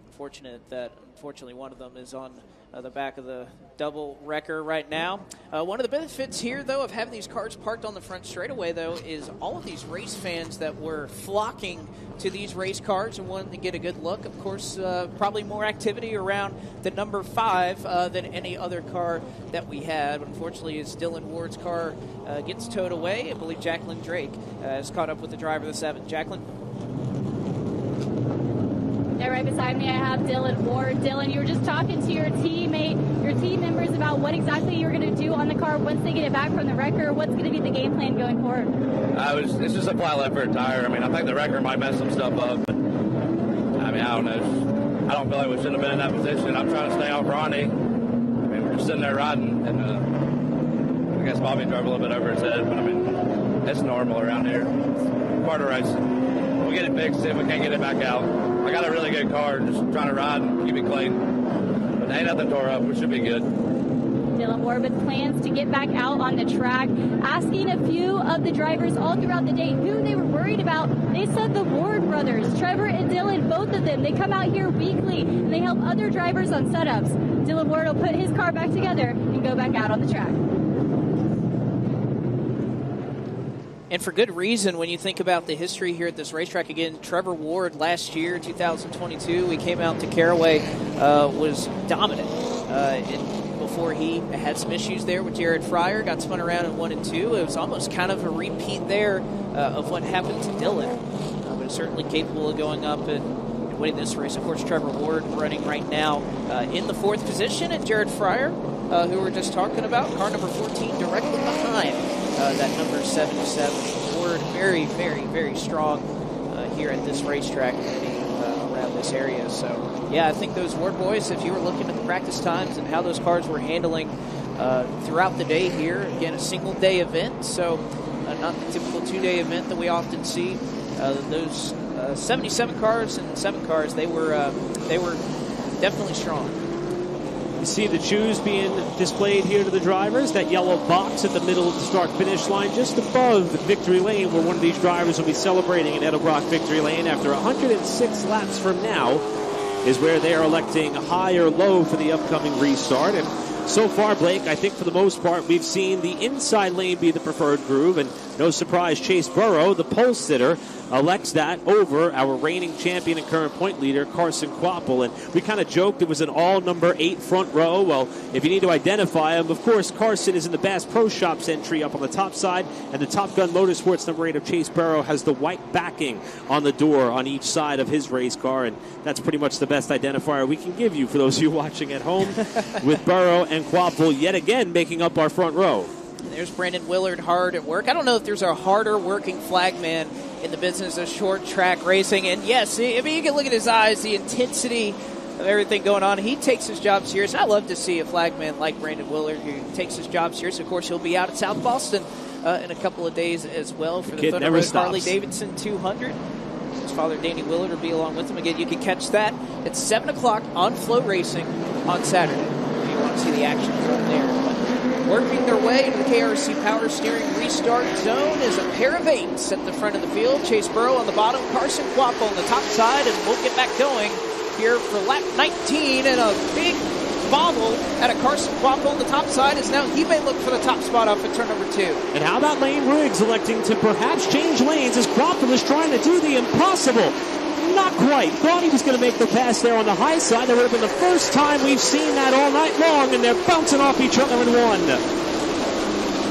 unfortunately one of them is on the back of the double wrecker right now. One of the benefits here, though, of having these cars parked on the front straightaway, though, is all of these race fans that were flocking to these race cars and wanting to get a good look. Of course, probably more activity around the number 5 than any other car that we had. Unfortunately, as Dylan Ward's car gets towed away, I believe Jacqueline Drake has caught up with the driver of the 7. Jacqueline? Yeah, right beside me I have Dylan Ward. Dylan, you were just talking to your teammate, your team members about what exactly you're going to do on the car once they get it back from the wrecker. What's going to be the game plan going forward? It's just a flat left rear tire. I mean, I think the wrecker might mess some stuff up. But, I mean, I don't know. I don't feel like we should have been in that position. I'm trying to stay off Ronnie. I mean, we're just sitting there riding, and guess Bobby drove a little bit over his head, but I mean, it's normal around here. It's part of racing. We'll get it fixed if we can't get it back out. I got a really good car, just trying to ride and keep it clean. But ain't nothing tore up. We should be good. Dylan Ward with plans to get back out on the track, asking a few of the drivers all throughout the day who they were worried about. They said the Ward brothers, Trevor and Dylan, both of them. They come out here weekly and they help other drivers on setups. Dylan Ward will put his car back together and go back out on the track. And for good reason when you think about the history here at this racetrack. Again, Trevor Ward last year, 2022, we came out to Caraway, was dominant. Before he had some issues there with Jared Fryer, got spun around in 1 and 2. It was almost kind of a repeat there of what happened to Dylan. But certainly capable of going up and winning this race. Of course, Trevor Ward running right now in the 4th position, and Jared Fryer, who we were just talking about, car number 14 directly behind that number 77. Ward very, very, very strong here at this racetrack around this area. So, yeah, I think those Ward boys, if you were looking at the practice times and how those cars were handling throughout the day here, again, a single-day event, so not the typical 2-day event that we often see. Those 77 cars and 7 cars, they were definitely strong. You see the shoes being displayed here to the drivers. That yellow box at the middle of the start-finish line, just above Victory Lane, where one of these drivers will be celebrating in Edelbrock Victory Lane after 106 laps from now, is where they are electing high or low for the upcoming restart. And so far, Blake, I think for the most part, we've seen the inside lane be the preferred groove, and no surprise, Chase Burrow, the pole sitter, elects that over our reigning champion and current point leader, Carson Quapple. And we kind of joked it was an all number 8 front row. Well, if you need to identify him, of course, Carson is in the Bass Pro Shops entry up on the top side, and the Top Gun Motorsports number 8 of Chase Burrow has the white backing on the door on each side of his race car, and that's pretty much the best identifier we can give you for those of you watching at home, with Burrow and Quapple yet again making up our front row. There's Brandon Willard hard at work. I don't know if there's a harder working flagman in the business of short track racing. And yes, I mean, you can look at his eyes, the intensity of everything going on. He takes his job serious. I love to see a flagman like Brandon Willard who takes his job serious. Of course, he'll be out at South Boston in a couple of days as well for the Thunder Road Harley Davidson 200. His father, Danny Willard, will be along with him. Again, you can catch that at 7 o'clock on Flow Racing on Saturday if you want to see the action from there. Working their way to the KRC Power Steering restart zone is a pair of 8s at the front of the field. Chase Burrow on the bottom, Carson Quapple on the top side, and we'll get back going here for lap 19. And a big bobble at a Carson Quapple on the top side as now he may look for the top spot off at turn number 2. And how about Lane Riggs electing to perhaps change lanes as Quapple is trying to do the impossible? Not quite. Thought he was going to make the pass there on the high side. That would have been the first time we've seen that all night long, and they're bouncing off each other in one.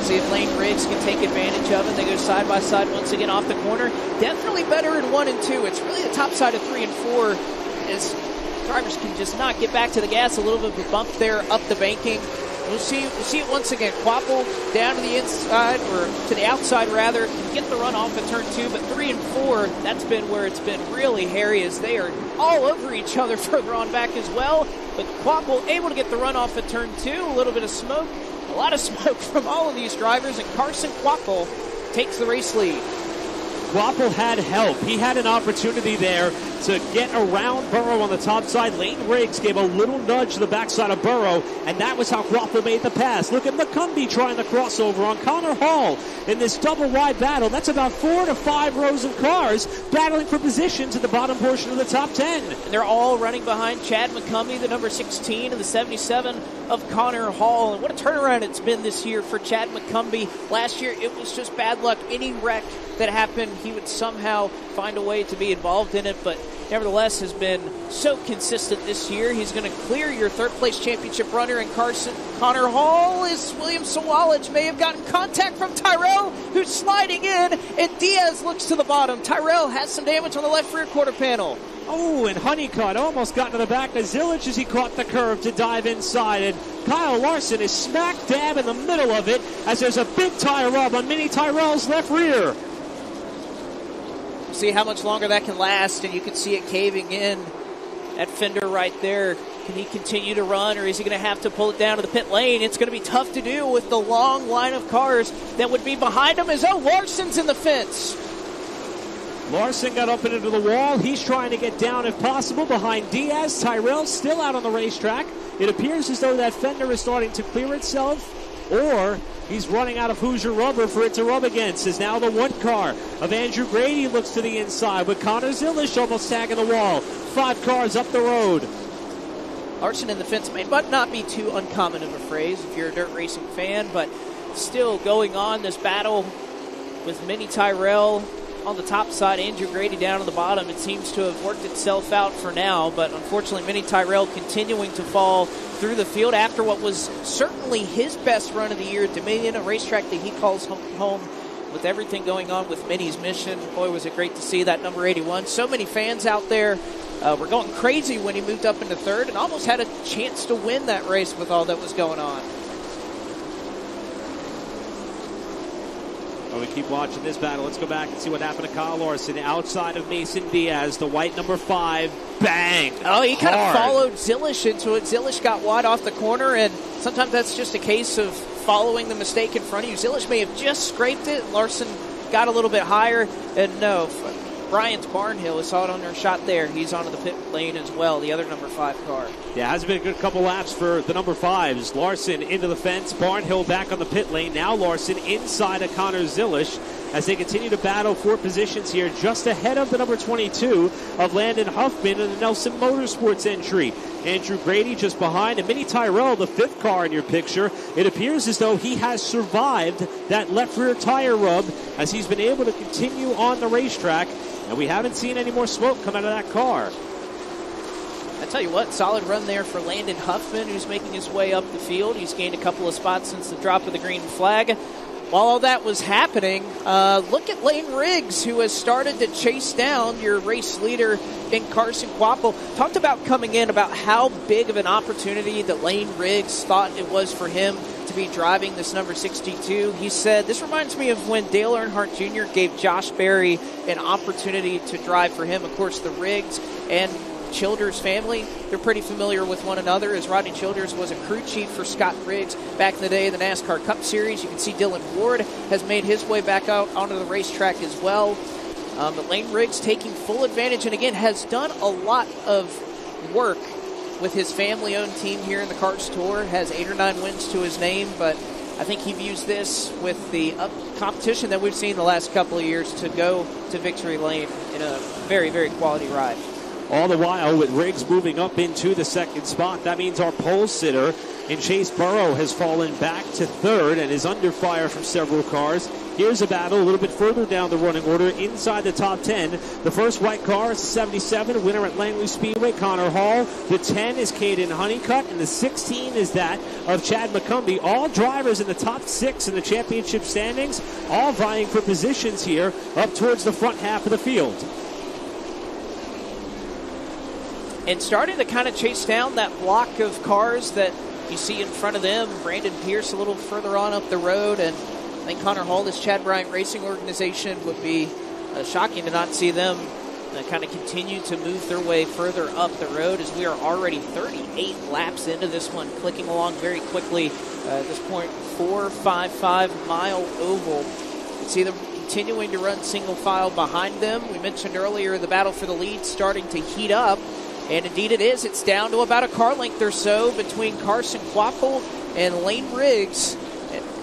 See if Lane Riggs can take advantage of it. They go side by side once again off the corner. Definitely better in 1 and 2. It's really the top side of 3 and 4 as drivers can just not get back to the gas. A little bit of a bump there up the banking. We'll see it once again. Quapple down to the inside, or to the outside rather, can get the run off at turn 2, but 3 and 4, that's been where it's been really hairy as they are all over each other further on back as well. But Quapple able to get the run off at turn 2, a little bit of smoke, a lot of smoke from all of these drivers, and Carson Quapple takes the race lead. Quapple had help. He had an opportunity there to get around Burrow on the top side. Lane Riggs gave a little nudge to the backside of Burrow, and that was how Quapple made the pass. Look at McCumbee trying the crossover on Connor Hall in this double-wide battle. That's about 4 to 5 rows of cars battling for positions at the bottom portion of the top 10. And they're all running behind Chad McCumbee, the number 16, and the 77 of Connor Hall. And what a turnaround it's been this year for Chad McCumbee. Last year, it was just bad luck. Any wreck that happened, he would somehow find a way to be involved in it, but nevertheless has been so consistent this year. He's going to clear your third-place championship runner in Connor Hall. Is William Sawalage may have gotten contact from Tyrell, who's sliding in, and Diaz looks to the bottom. Tyrell has some damage on the left rear quarter panel. Oh, and Honeycutt almost got to the back of Zillage as he caught the curve to dive inside. And Kyle Larson is smack dab in the middle of it as there's a big tire rub on Mini Tyrell's left rear. See how much longer that can last, and you can see it caving in. That fender right there Can he continue to run, or is he going to have to pull it down to the pit lane? It's going to be tough to do with the long line of cars that would be behind him as Larson's in the fence. Larson got up into the wall. He's trying to get down if possible behind Diaz. Tyrell still out on the racetrack. It appears as though that fender is starting to clear itself, or he's running out of Hoosier rubber for it to rub against. As now the one car of Andrew Grady looks to the inside with Connor Zilish almost tagging the wall. 5 cars up the road. Larson in the fence may not be too uncommon of a phrase if you're a dirt racing fan, but still going on this battle with Minnie Tyrell on the top side, Andrew Grady down on the bottom. It seems to have worked itself out for now, but unfortunately Minnie Tyrell continuing to fall through the field after what was certainly his best run of the year at Dominion, a racetrack that he calls home with everything going on with Minnie's mission. Boy, was it great to see that number 81. So many fans out there were going crazy when he moved up into third and almost had a chance to win that race with all that was going on. We keep watching this battle. Let's go back and see what happened to Kyle Larson outside of Mason Diaz, the white number 5. Bang! Oh, he kind of followed Zilish into it. Zilish got wide off the corner, and sometimes that's just a case of following the mistake in front of you. Zilish may have just scraped it. Larson got a little bit higher, and no, Bryant's Barnhill, we saw it on their shot there. He's onto the pit lane as well, the other number 5 car. Yeah, has been a good couple laps for the number 5s. Larson into the fence, Barnhill back on the pit lane. Now Larson inside of Connor Zilish as they continue to battle for positions here just ahead of the number 22 of Landon Huffman in the Nelson Motorsports entry. Andrew Grady just behind, and Minnie Tyrell, the 5th car in your picture. It appears as though he has survived that left rear tire rub as he's been able to continue on the racetrack. And we haven't seen any more smoke come out of that car. I tell you what, solid run there for Landon Huffman, who's making his way up the field. He's gained a couple of spots since the drop of the green flag. While all that was happening, look at Lane Riggs, who has started to chase down your race leader in Carson Quapple. Talked about coming in about how big of an opportunity that Lane Riggs thought it was for him to be driving this number 62. He said, this reminds me of when Dale Earnhardt Jr. gave Josh Berry an opportunity to drive for him. Of course, the Riggs and Childers family, they're pretty familiar with one another, as Rodney Childers was a crew chief for Scott Riggs back in the day of the NASCAR Cup Series. You can see Dylan Ward has made his way back out onto the racetrack as well. But Lane Riggs taking full advantage, and again has done a lot of work with his family-owned team here in the Karts Tour. Has 8 or 9 wins to his name, but I think he views this with the competition that we've seen the last couple of years to go to victory lane in a very, very quality ride. All the while with Riggs moving up into the 2nd spot. That means our pole sitter in Chase Burrow has fallen back to 3rd and is under fire from several cars. Here's a battle a little bit further down the running order inside the top 10. The first white car is 77, winner at Langley Speedway, Connor Hall. The 10 is Caden Honeycutt, and the 16 is that of Chad McCumbee. All drivers in the top 6 in the championship standings, all vying for positions here up towards the front half of the field. And starting to kind of chase down that block of cars that you see in front of them. Brandon Pierce a little further on up the road, and I think Connor Hall, this Chad Bryant Racing organization, would be shocking to not see them kind of continue to move their way further up the road, as we are already 38 laps into this one, clicking along very quickly. At this point, 4-5-5 oval. You can see them continuing to run single file behind them. We mentioned earlier the battle for the lead starting to heat up. And indeed it is. It's down to about a car length or so between Carson Quapple and Lane Riggs.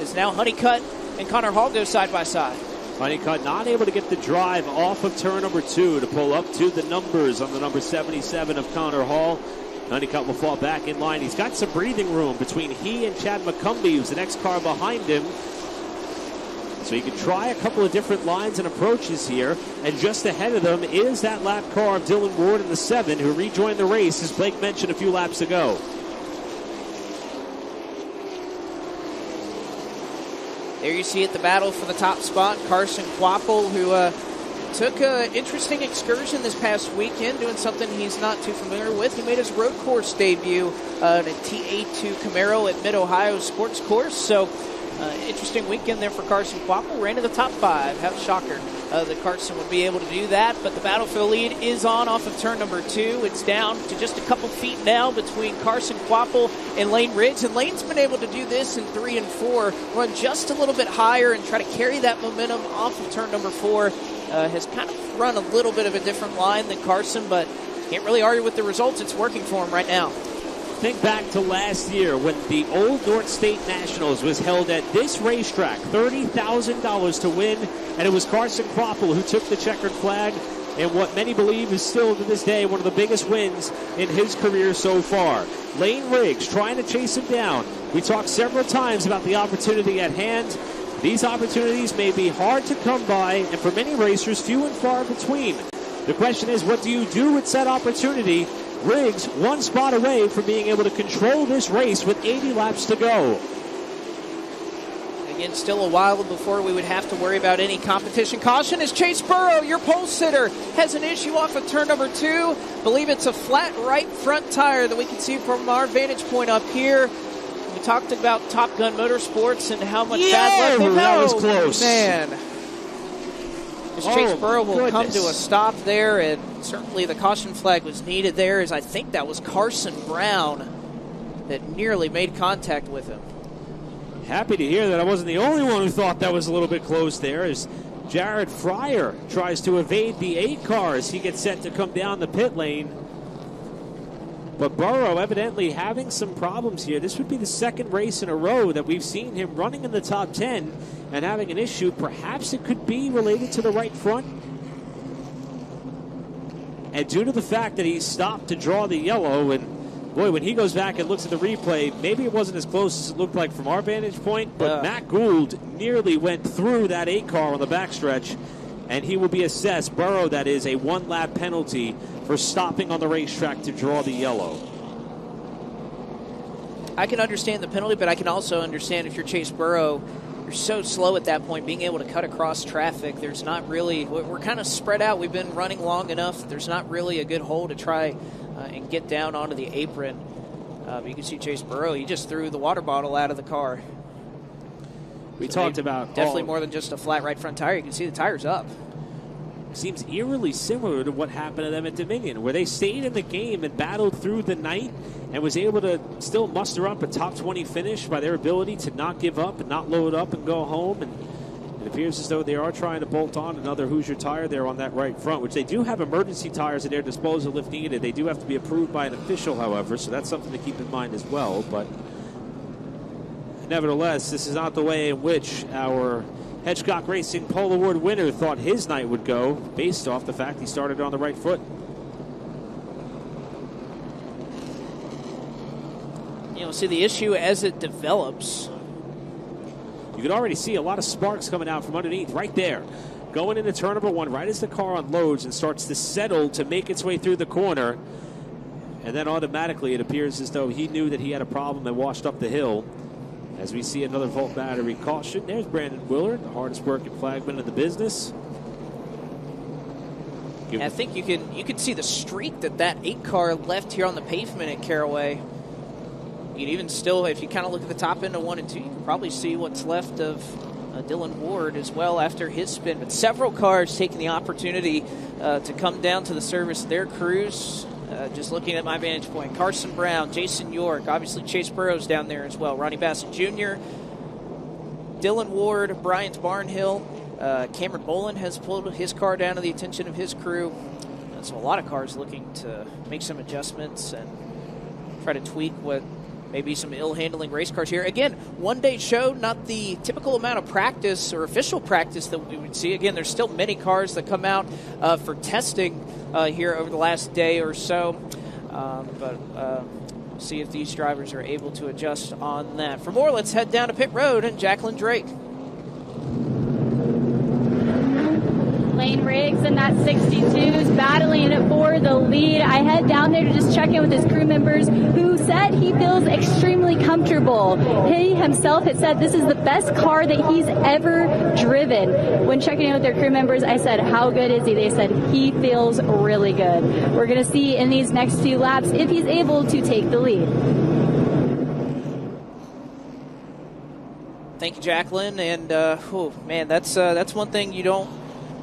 As now Honeycutt and Connor Hall go side by side. Honeycutt not able to get the drive off of turn number 2 to pull up to the numbers on the number 77 of Connor Hall. Honeycutt will fall back in line. He's got some breathing room between he and Chad McCumbee, who's the next car behind him. So you can try a couple of different lines and approaches here. And just ahead of them is that lap car of Dylan Ward in the 7, who rejoined the race, as Blake mentioned a few laps ago. There you see it, the battle for the top spot. Carson Quapple, who took an interesting excursion this past weekend, doing something he's not too familiar with. He made his road course debut in a TA2 Camaro at Mid-Ohio Sports Course. So interesting weekend there for Carson Quapple. Ran to the top 5. Have a shocker. that Carson would be able to do that. But the Battlefield lead is on off of turn number 2. It's down to just a couple feet now between Carson Quapple and Lane Riggs. And Lane's been able to do this in 3 and 4, run just a little bit higher and try to carry that momentum off of turn number 4. Has kind of run a little bit of a different line than Carson, but can't really argue with the results. It's working for him right now. Think back to last year when the old North State Nationals was held at this racetrack, $30,000 to win, and it was Carson Quapple who took the checkered flag in what many believe is still to this day one of the biggest wins in his career so far. Lane Riggs trying to chase him down. We talked several times about the opportunity at hand. These opportunities may be hard to come by, and for many racers, few and far between. The question is, what do you do with said opportunity? Riggs one spot away from being able to control this race with 80 laps to go. Again, still a while before we would have to worry about any competition. Caution is Chase Burrow, your pole sitter, has an issue off of turn number 2. Believe it's a flat right front tire that we can see from our vantage point up here. We talked about Top Gun Motorsports and how much bad luck. That was close. Man. Chase Burrow will come to a stop there, and certainly the caution flag was needed there, as I think that was Carson Brown that nearly made contact with him. Happy to hear that I wasn't the only one who thought that was a little bit close there, as Jared Fryer tries to evade the 8 cars. He gets set to come down the pit lane. But Burrow evidently having some problems here. This would be the second race in a row that we've seen him running in the top 10 and having an issue. Perhaps it could be related to the right front. And due to the fact that he stopped to draw the yellow, and boy, when he goes back and looks at the replay, maybe it wasn't as close as it looked like from our vantage point, but Matt Gould nearly went through that 8 car on the backstretch, and he will be assessed, Burrow that is, a 1-lap penalty for stopping on the racetrack to draw the yellow. I can understand the penalty, but I can also understand if you're Chase Burrow, you're so slow at that point, being able to cut across traffic. There's not really, we're kind of spread out. We've been running long enough. There's not really a good hole to try and get down onto the apron. But you can see Chase Burrow, he just threw the water bottle out of the car. We talked about definitely more than just a flat right front tire. You can see the tire's up. Seems eerily similar to what happened to them at Dominion, where they stayed in the game and battled through the night and was able to still muster up a top 20 finish by their ability to not give up and not load up and go home. And it appears as though they are trying to bolt on another Hoosier tire there on that right front, which they do have emergency tires at their disposal if needed. They do have to be approved by an official, however, so that's something to keep in mind as well. But nevertheless, this is not the way in which our Hedgecock Racing Pole Award winner thought his night would go, based off the fact he started on the right foot. You know, see the issue as it develops. You can already see a lot of sparks coming out from underneath right there. Going into turn number 1, right as the car unloads and starts to settle to make its way through the corner. And then automatically it appears as though he knew that he had a problem and washed up the hill. As we see another Volt battery caution. There's Brandon Willard, the hardest working flagman in the business. I think you can see the streak that 8 car left here on the pavement at Caraway. You can even still, if you kind of look at the top end of 1 and 2, you can probably see what's left of Dylan Ward as well after his spin. But several cars taking the opportunity to come down to the service of their crews. Just looking at my vantage point, Carson Brown, Jason York, obviously Chase Burrow's down there as well, Ronnie Bassett Jr., Dylan Ward, Bryant Barnhill, Cameron Bolin has pulled his car down to the attention of his crew. So a lot of cars looking to make some adjustments and try to tweak what maybe some ill-handling race cars here. Again, one-day show, not the typical amount of practice or official practice that we would see. Again, there's still many cars that come out for testing here over the last day or so. But see if these drivers are able to adjust on that. For more, let's head down to pit road and Jacqueline Drake. Lane Riggs in that 62 is battling it for the lead. I head down there to just check in with his crew members, who said he feels extremely comfortable. He himself had said this is the best car that he's ever driven. When checking in with their crew members, I said, how good is he? They said he feels really good. We're going to see in these next few laps if he's able to take the lead. Thank you, Jacqueline. And, oh, man, that's one thing you don't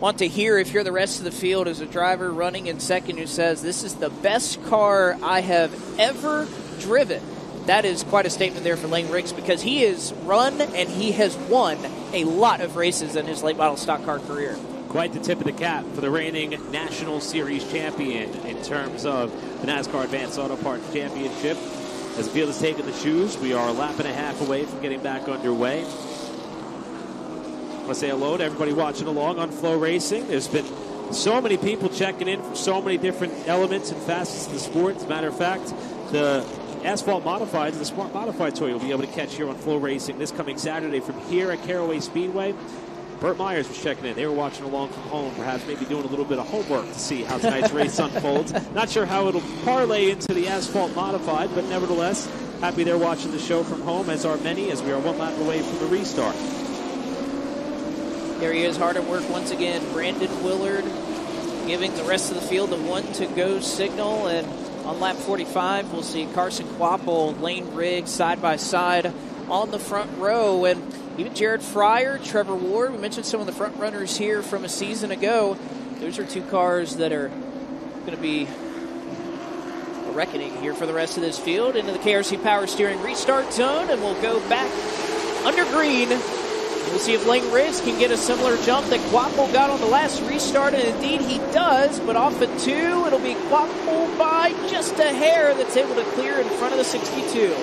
want to hear if you're the rest of the field as a driver running in second who says, this is the best car I have ever driven. That is quite a statement there for Lane Riggs, because he has run and he has won a lot of races in his late model stock car career. Quite the tip of the cap for the reigning National Series champion in terms of the NASCAR Advanced Auto Parts Championship. As the field has taken the shoes, we are a lap and a half away from getting back underway. I want to say hello to everybody watching along on Flow Racing. There's been so many people checking in from so many different elements and facets of the sport. As a matter of fact, the Asphalt Modifieds, the Smart Modified toy, you'll be able to catch here on Flow Racing this coming Saturday from here at Caraway Speedway. Burt Myers was checking in. They were watching along from home, perhaps maybe doing a little bit of homework to see how tonight's race unfolds. Not sure how it'll parlay into the Asphalt Modified, but nevertheless, happy they're watching the show from home, as are many, as we are one lap away from the restart. There he is, hard at work once again. Brandon Willard giving the rest of the field the one-to-go signal. And on lap 45, we'll see Carson Kvapil, Lane Riggs side by side on the front row. And even Jared Fryer, Trevor Ward, we mentioned some of the front runners here from a season ago. Those are two cars that are going to be a reckoning here for the rest of this field. Into the KRC Power Steering restart zone, and we'll go back under green. We'll see if Lane Riggs can get a similar jump that Kvapil got on the last restart, and indeed he does, but off at 2, it'll be Kvapil by just a hair that's able to clear in front of the 62.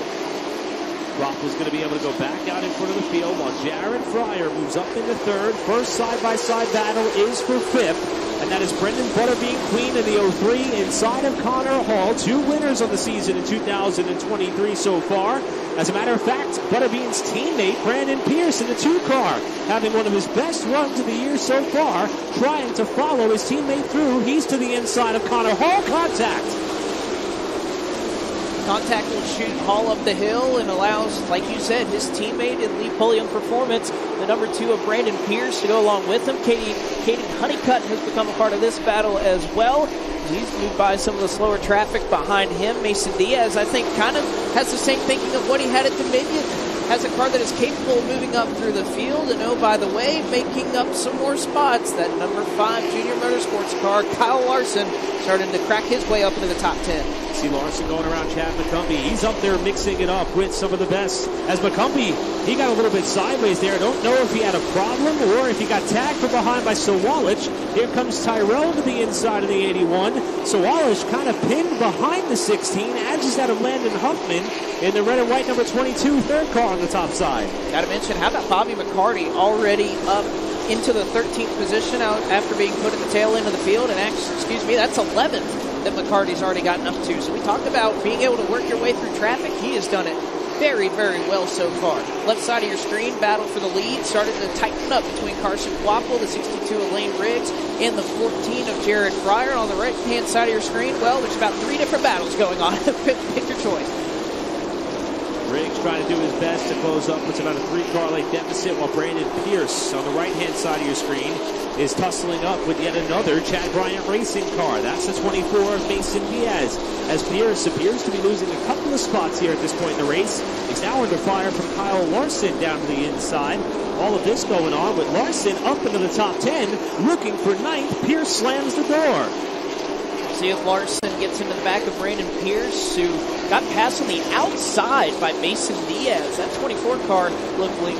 Kvapil's going to be able to go back out in front of the field while Jared Fryer moves up into third. First side-by-side battle is for fifth, and that is Brendan Butterbean Queen in the 03 inside of Connor Hall. 2 winners on the season in 2023 so far. As a matter of fact, Butterbean's teammate, Brandon Pierce, in the 2 car, having one of his best runs of the year so far, trying to follow his teammate through. He's to the inside of Connor Hall. Contact will shoot Hall up the hill and allows, like you said, his teammate in Lee Pulliam Performance, the number 2 of Brandon Pierce, to go along with him. Caden Honeycutt has become a part of this battle as well. He's moved by some of the slower traffic behind him. Mason Diaz, I think, kind of has the same thinking of what he had at Dominion. Has a car that is capable of moving up through the field. And oh, by the way, making up some more spots, that number 5 Junior Motorsports car, Kyle Larson, starting to crack his way up into the top 10. See Larson going around Chad McCumbee. He's up there mixing it up with some of the best. As McCumbee, he got a little bit sideways there. I don't know if he had a problem or if he got tagged from behind by Sawalich. Here comes Tyrell to the inside of the 81. Sawalich kind of pinned behind the 16, edges that of Landon Huffman in the red and white number 22, third car on the top side. Got to mention, how about Bobby McCarty already up into the 13th position out after being put at the tail end of the field? And actually, that's 11th that McCarty's already gotten up to. So we talked about being able to work your way through traffic. He has done it very, very well so far. Left side of your screen, battle for the lead. Started to tighten up between Carson Kvapil, the 62 of Lane Riggs, and the 14 of Jared Fryer. On the right-hand side of your screen, well, there's about 3 different battles going on. Pick your choice. Riggs trying to do his best to close up what's about a 3-car length deficit, while Brandon Pierce on the right-hand side of your screen is tussling up with yet another Chad Bryant racing car. That's the 24 of Mason Diaz, as Pierce appears to be losing a couple of spots here at this point in the race. He's now under fire from Kyle Larson down to the inside. All of this going on with Larson up into the top 10, looking for 9th. Pierce slams the door. See if Larson gets into the back of Brandon Pierce, who got passed on the outside by Mason Diaz. That 24 car looking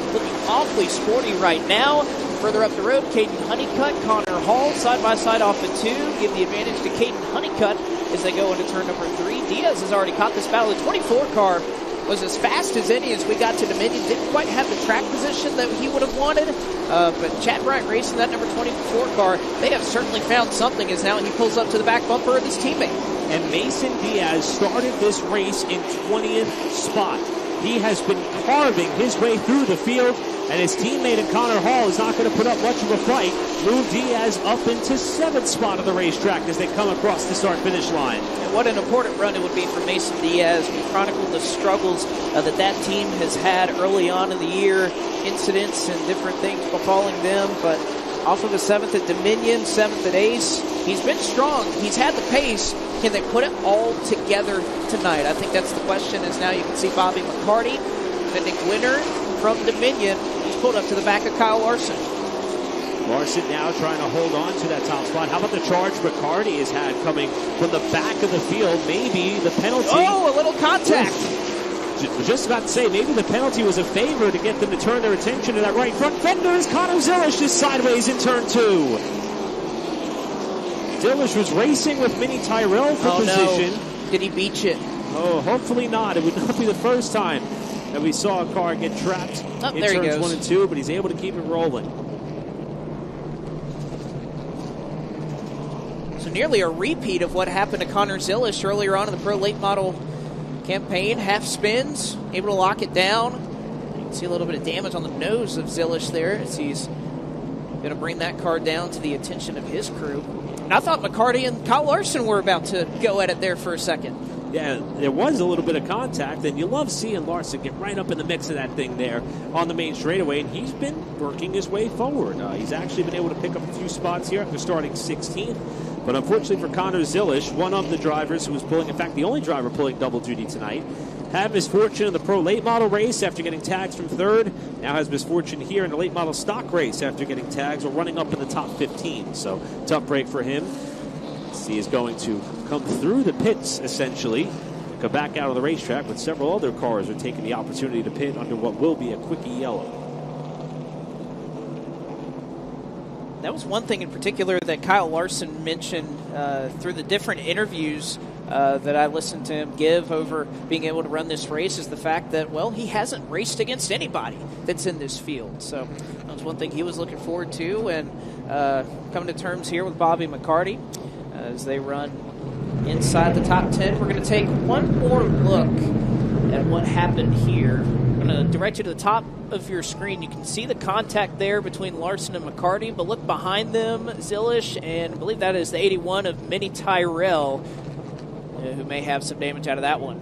awfully sporty right now. Further up the road, Caden Honeycutt, Connor Hall, side-by-side off at 2. Give the advantage to Caden Honeycutt as they go into turn number 3. Diaz has already caught this battle. The 24 car was as fast as any as we got to Dominion. Didn't quite have the track position that he would have wanted. But Chad Bryant racing that number 24 car, they have certainly found something, as now he pulls up to the back bumper of his teammate. And Mason Diaz started this race in 20th spot. He has been carving his way through the field, and his teammate in Connor Hall is not going to put up much of a fight. Move Diaz up into 7th spot of the racetrack as they come across the start-finish line. And what an important run it would be for Mason Diaz. We chronicled the struggles that team has had early on in the year, incidents and different things befalling them, but off of a 7th at Dominion, 7th at Ace, he's been strong. He's had the pace. Can they put it all together tonight? I think that's the question, as now you can see Bobby McCarty, defending winner from Dominion. He's pulled up to the back of Kyle Larson. Larson now trying to hold on to that top spot. How about the charge McCarty has had coming from the back of the field? Maybe the penalty. Oh, a little contact. Just about to say, maybe the penalty was a favor to get them to turn their attention to that right front fender as Connor Zilish is sideways in turn 2. Zilish was racing with Mini Tyrell for position. No. Did he beach it? Oh, hopefully not. It would not be the first time that we saw a car get trapped in there turns he 1 and 2, but he's able to keep it rolling. So nearly a repeat of what happened to Connor Zilish earlier on in the Pro Late Model campaign. Half spins, able to lock it down. You can see a little bit of damage on the nose of Zilish there as he's going to bring that car down to the attention of his crew. And I thought McCarty and Kyle Larson were about to go at it there for a second. Yeah, there was a little bit of contact, and you love seeing Larson get right up in the mix of that thing there on the main straightaway, and he's been working his way forward. He's actually been able to pick up a few spots here after starting 16th. But unfortunately for Connor Zilish, one of the drivers who was pulling, in fact, the only driver pulling double duty tonight, had misfortune in the Pro Late Model race after getting tags from 3rd. Now has misfortune here in the Late Model Stock race after getting tags or running up in the top 15. So tough break for him. He is going to come through the pits, essentially, come back out of the racetrack, but several other cars are taking the opportunity to pit under what will be a quickie yellow. That was one thing in particular that Kyle Larson mentioned through the different interviews that I listened to him give over being able to run this race is the fact that, well, he hasn't raced against anybody that's in this field. So that was one thing he was looking forward to, and coming to terms here with Bobby McCarty as they run inside the top 10. We're going to take one more look at what happened here. I'm going to direct you to the top of your screen. You can see the contact there between Larson and McCarty, but look behind them, Zilish, and I believe that is the 81 of Mini Tyrell, who may have some damage out of that one.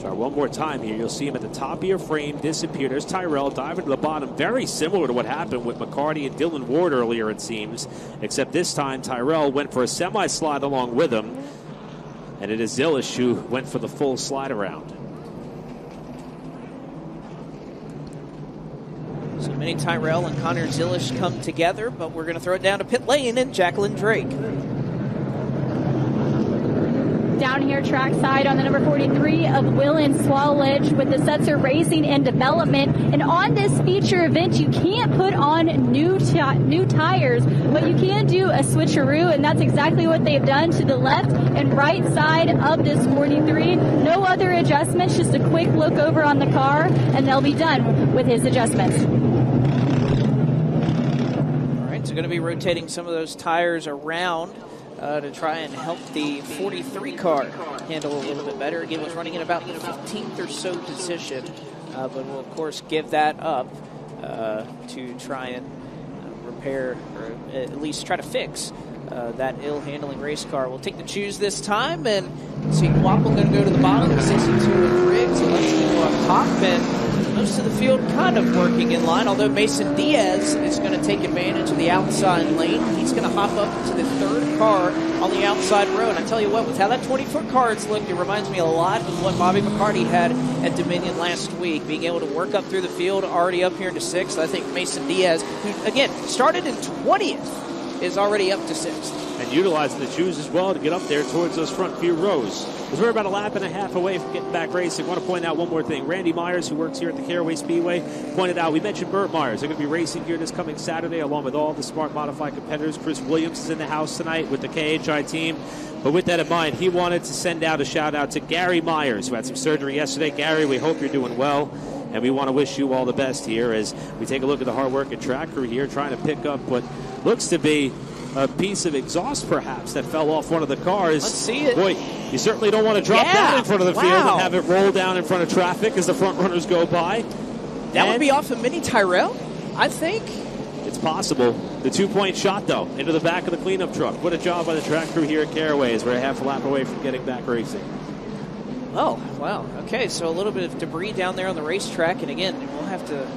Try one more time here. You'll see him at the top of your frame disappear. There's Tyrell diving to the bottom. Very similar to what happened with McCarty and Dylan Ward earlier, it seems. Except this time, Tyrell went for a semi-slide along with him. And it is Zilish who went for the full slide around. So Mini Tyrell and Connor Zilish come together, but we're going to throw it down to pit lane and Jacqueline Drake. Down here trackside on the number 43 of Will and Swalledge with the Setzer Racing and Development. And on this feature event, you can't put on new tires, but you can do a switcheroo, and that's exactly what they've done to the left and right side of this 43. No other adjustments, just a quick look over on the car, and they'll be done with his adjustments. All right, so going to be rotating some of those tires around to try and help the 43 car handle a little bit better. Again, was running in about the 15th or so position, but we'll, of course, give that up to try and repair, or at least try to fix that ill-handling race car. We'll take the choose this time, and see Wapple going to go to the bottom, 62 with Riggs, and let's go up top, and most of the field kind of working in line, although Mason Diaz is going to take advantage of the outside lane. He's going to hop up to the 3rd car on the outside row. And I tell you what, with how that 20-foot car is looked, it reminds me a lot of what Bobby McCarty had at Dominion last week, being able to work up through the field, already up here into 6th. I think Mason Diaz, who, again, started in 20th, is already up to 6th. And utilizing the shoes as well to get up there towards those front few rows. As we're about a lap and a half away from getting back racing, I want to point out one more thing. Randy Myers, who works here at the Caraway Speedway, pointed out, we mentioned Burt Myers. They're going to be racing here this coming Saturday along with all the Smart Modified competitors. Chris Williams is in the house tonight with the KHI team. But with that in mind, he wanted to send out a shout-out to Gary Myers, who had some surgery yesterday. Gary, we hope you're doing well, and we want to wish you all the best here as we take a look at the hard work and track crew here, trying to pick up what looks to be a piece of exhaust, perhaps, that fell off one of the cars. Let's see it. Boy, you certainly don't want to drop that in front of the field and have it roll down in front of traffic as the front runners go by. That would be off of Mini Tyrell, I think. It's possible. The 2-point shot, though, into the back of the cleanup truck. What a job by the track crew here at Caraway as we're a half a lap away from getting back racing. Oh, wow. Okay, so a little bit of debris down there on the racetrack, and again, we'll have to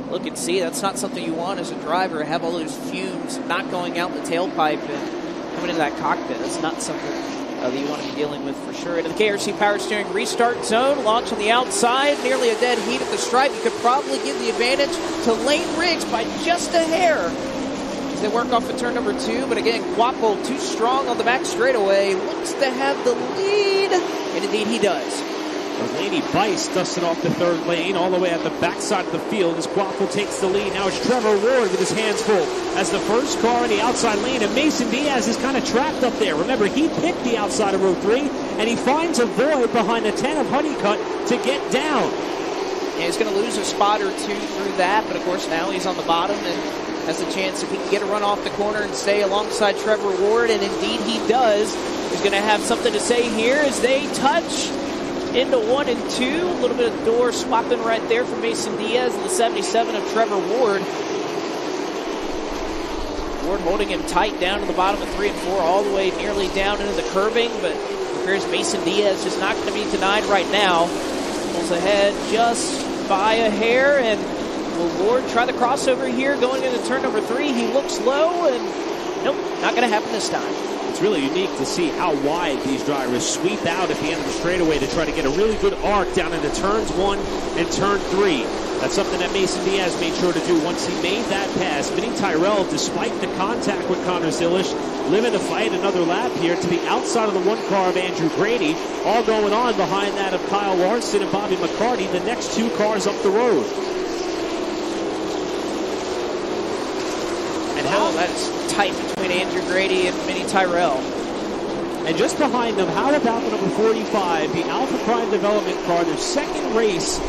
look and see. That's not something you want as a driver, to have all those fumes not going out the tailpipe and coming into that cockpit. That's not something that you want to be dealing with for sure. Into the KRC Power Steering restart zone, launch on the outside, nearly a dead heat at the stripe. You could probably give the advantage to Lane Riggs by just a hair as they work off of turn number 2. But again, Quapple too strong on the back straightaway, looks to have the lead, and indeed he does. Laney Bice dusted off the 3rd lane all the way at the backside of the field as Quapple takes the lead. Now it's Trevor Ward with his hands full as the first car in the outside lane, and Mason Diaz is kind of trapped up there. Remember, he picked the outside of row 3, and he finds a void behind the 10 of Honeycutt to get down. Yeah, he's going to lose a spot or 2 through that, but of course now he's on the bottom and has a chance if he can get a run off the corner and stay alongside Trevor Ward, and indeed he does. He's going to have something to say here as they touch into 1 and 2. A little bit of door swapping right there for Mason Diaz and the 77 of Trevor Ward. Ward holding him tight down to the bottom of 3 and 4, all the way nearly down into the curbing, but it appears Mason Diaz just not going to be denied right now. Pulls ahead just by a hair, and will Ward try the crossover here going into turn number 3? He looks low, and nope, not going to happen this time. It's really unique to see how wide these drivers sweep out at the end of the straightaway to try to get a really good arc down into turns 1 and turn 3. That's something that Mason Diaz made sure to do once he made that pass. Vinny Tyrell, despite the contact with Connor Zilish, living to fight another lap here to the outside of the 1 car of Andrew Grady, all going on behind that of Kyle Larson and Bobby McCarty, the next 2 cars up the road. And how that's tight between Andrew Grady and Vinny Tyrell. And just behind them, how about the number 45, the Alpha Prime Development car, their 2nd race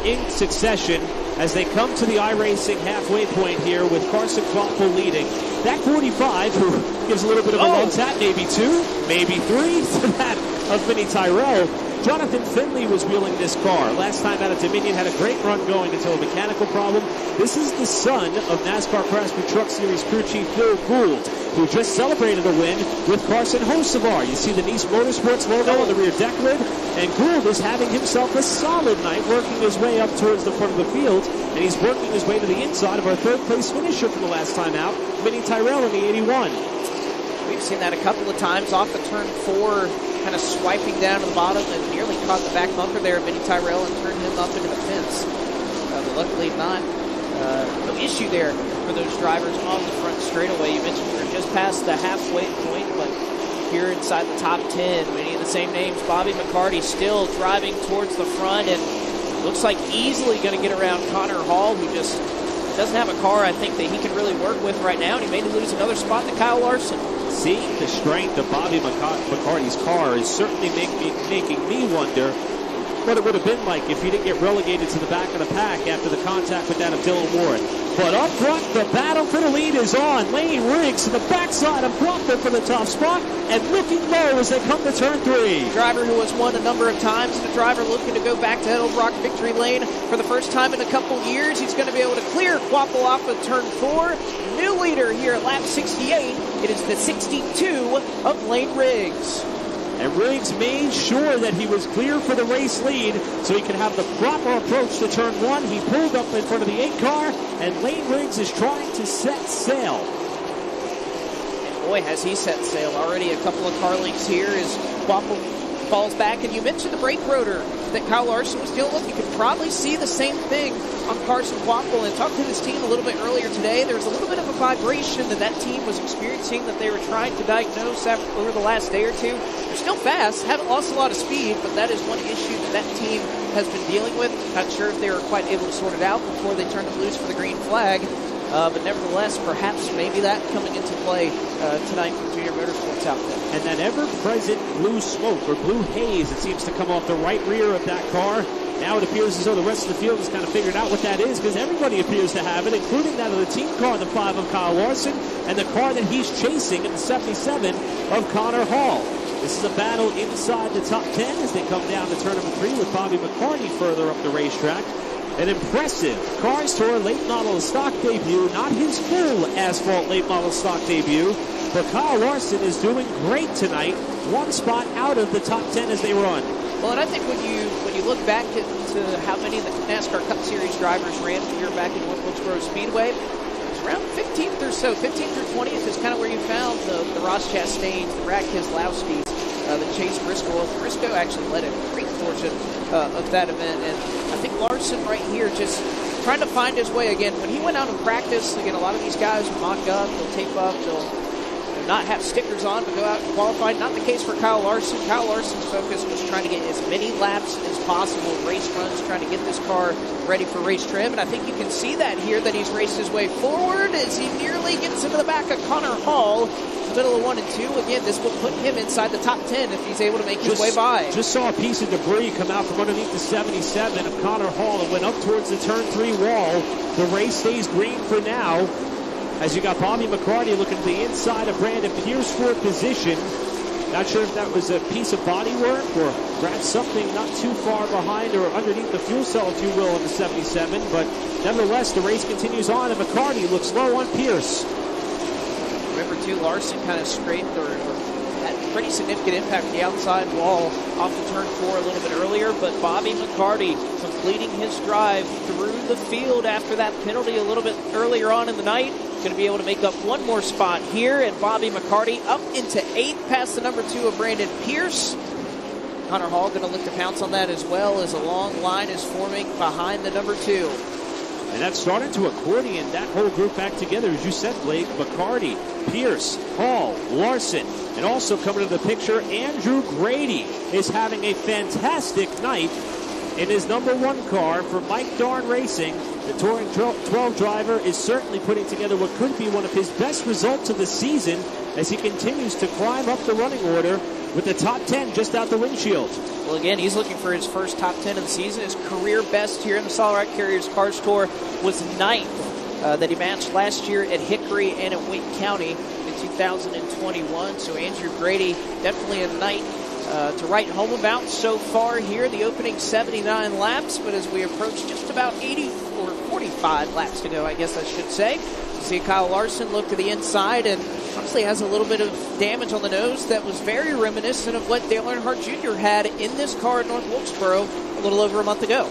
in succession as they come to the iRacing halfway point here with Carson Quapple leading. That 45, who gives a little bit of a love tap, maybe 2, maybe 3 to that of Vinny Tyrell. Jonathan Finley was wheeling this car. Last time out of Dominion, had a great run going until a mechanical problem. This is the son of NASCAR Craftsman Truck Series crew chief Phil Gould, who just celebrated a win with Carson Hocevar. You see the Nice Motorsports logo on the rear deck lid, and Gould is having himself a solid night, working his way up towards the front of the field, and he's working his way to the inside of our 3rd place finisher from the last time out, Vinny Tyrell in the 81. We've seen that a couple of times off the turn 4, kind of swiping down to the bottom and nearly caught the back bumper there of Vinny Tyrell and turned him up into the fence. But luckily not no issue there for those drivers on the front straightaway. You mentioned we're just past the halfway point, but here inside the top 10, many of the same names. Bobby McCarty still driving towards the front and looks like easily going to get around Connor Hall, who just doesn't have a car, I think, that he can really work with right now, and he may lose another spot to Kyle Larson. Seeing the strength of Bobby McCarty's car is certainly making me wonder what it would have been like if he didn't get relegated to the back of the pack after the contact with that of Dylan Ward. But up front, the battle for the lead is on. Lane Riggs to the backside of Quapple for the top spot, and looking low as they come to turn 3. Driver who has won a number of times, and a driver looking to go back to Edelbrock victory lane for the first time in a couple years. He's going to be able to clear Quapple off of turn 4. New leader here at lap 68. It is the 62 of Lane Riggs. And Riggs made sure that he was clear for the race lead so he could have the proper approach to turn 1. He pulled up in front of the 8 car, and Lane Riggs is trying to set sail. And boy, has he set sail. Already a couple of car lengths here as Quapple falls back. And you mentioned the brake rotor that Kyle Larson was dealing with. You could probably see the same thing on Carson Quapple. And talked to his team a little bit earlier today. There was a little bit of a vibration that team was experiencing that they were trying to diagnose over the last day or 2. They're still fast, haven't lost a lot of speed, but that is one issue that team has been dealing with. Not sure if they were quite able to sort it out before they turned them loose for the green flag. But nevertheless, perhaps maybe that coming into play tonight from Junior Motorsports out there. And that ever-present blue smoke or blue haze that seems to come off the right rear of that car. Now it appears as though the rest of the field has kind of figured out what that is, because everybody appears to have it, including that of the team car, the 5 of Kyle Larson, and the car that he's chasing in the 77 of Connor Hall. This is a battle inside the top 10 as they come down to turn number 3 with Bobby McCarty further up the racetrack. An impressive Cars Tour late model stock debut, not his full asphalt late model stock debut, but Kyle Larson is doing great tonight, 1 spot out of the top 10 as they run. Well, and I think when you look back to how many of the NASCAR Cup Series drivers ran here back in North Wilkesboro Speedway, it was around 15th or so. 15th or 20th is kind of where you found the Ross Chastains, the Brad Keselowskis, the Chase Briscoe. Briscoe actually led a great portion of that event. And I think Larson right here just trying to find his way again. When he went out in practice, again, a lot of these guys will mock up, they'll tape up, they'll not have stickers on, but go out and qualify. Not the case for Kyle Larson. Kyle Larson's focus was trying to get as many laps as possible, race runs, trying to get this car ready for race trim. And I think you can see that here, that he's raced his way forward as he nearly gets into the back of Connor Hall. Middle of 1 and 2. Again, this will put him inside the top 10 if he's able to make his way by. Just saw a piece of debris come out from underneath the 77 of Connor Hall and went up towards the turn 3 wall. The race stays green for now. As you got Bobby McCarty looking to the inside of Brandon Pierce for position. Not sure if that was a piece of body work or perhaps something not too far behind or underneath the fuel cell, if you will, in the 77. But nevertheless, the race continues on, and McCarty looks low on Pierce. Remember, too, Larson kind of scraped or had pretty significant impact with the outside wall off the turn 4 a little bit earlier, but Bobby McCarty completing his drive through the field after that penalty a little bit earlier on in the night. Going to be able to make up one more spot here, and Bobby McCarty up into 8th past the number 2 of Brandon Pierce. Connor Hall going to look to pounce on that as well, as a long line is forming behind the number 2. And that's starting to accordion that whole group back together, as you said, Blake. McCarty, Pierce, Hall, Larson, and also coming to the picture, Andrew Grady is having a fantastic night in his number 1 car for Mike Darn Racing. The Touring 12 driver is certainly putting together what could be one of his best results of the season as he continues to climb up the running order with the top 10 just out the windshield. Well, again, he's looking for his first top 10 of the season. His career best here in the Solid Rock Carriers Cars Tour was 9th that he matched last year at Hickory and at Wake County in 2021. So Andrew Grady, definitely a night to write home about so far here, the opening 79 laps. But as we approach just about 80 or 45 laps to go, I guess I should say, you see Kyle Larson look to the inside and honestly has a little bit of damage on the nose that was very reminiscent of what Dale Earnhardt Jr. had in this car at North Wilkesboro a little over a month ago.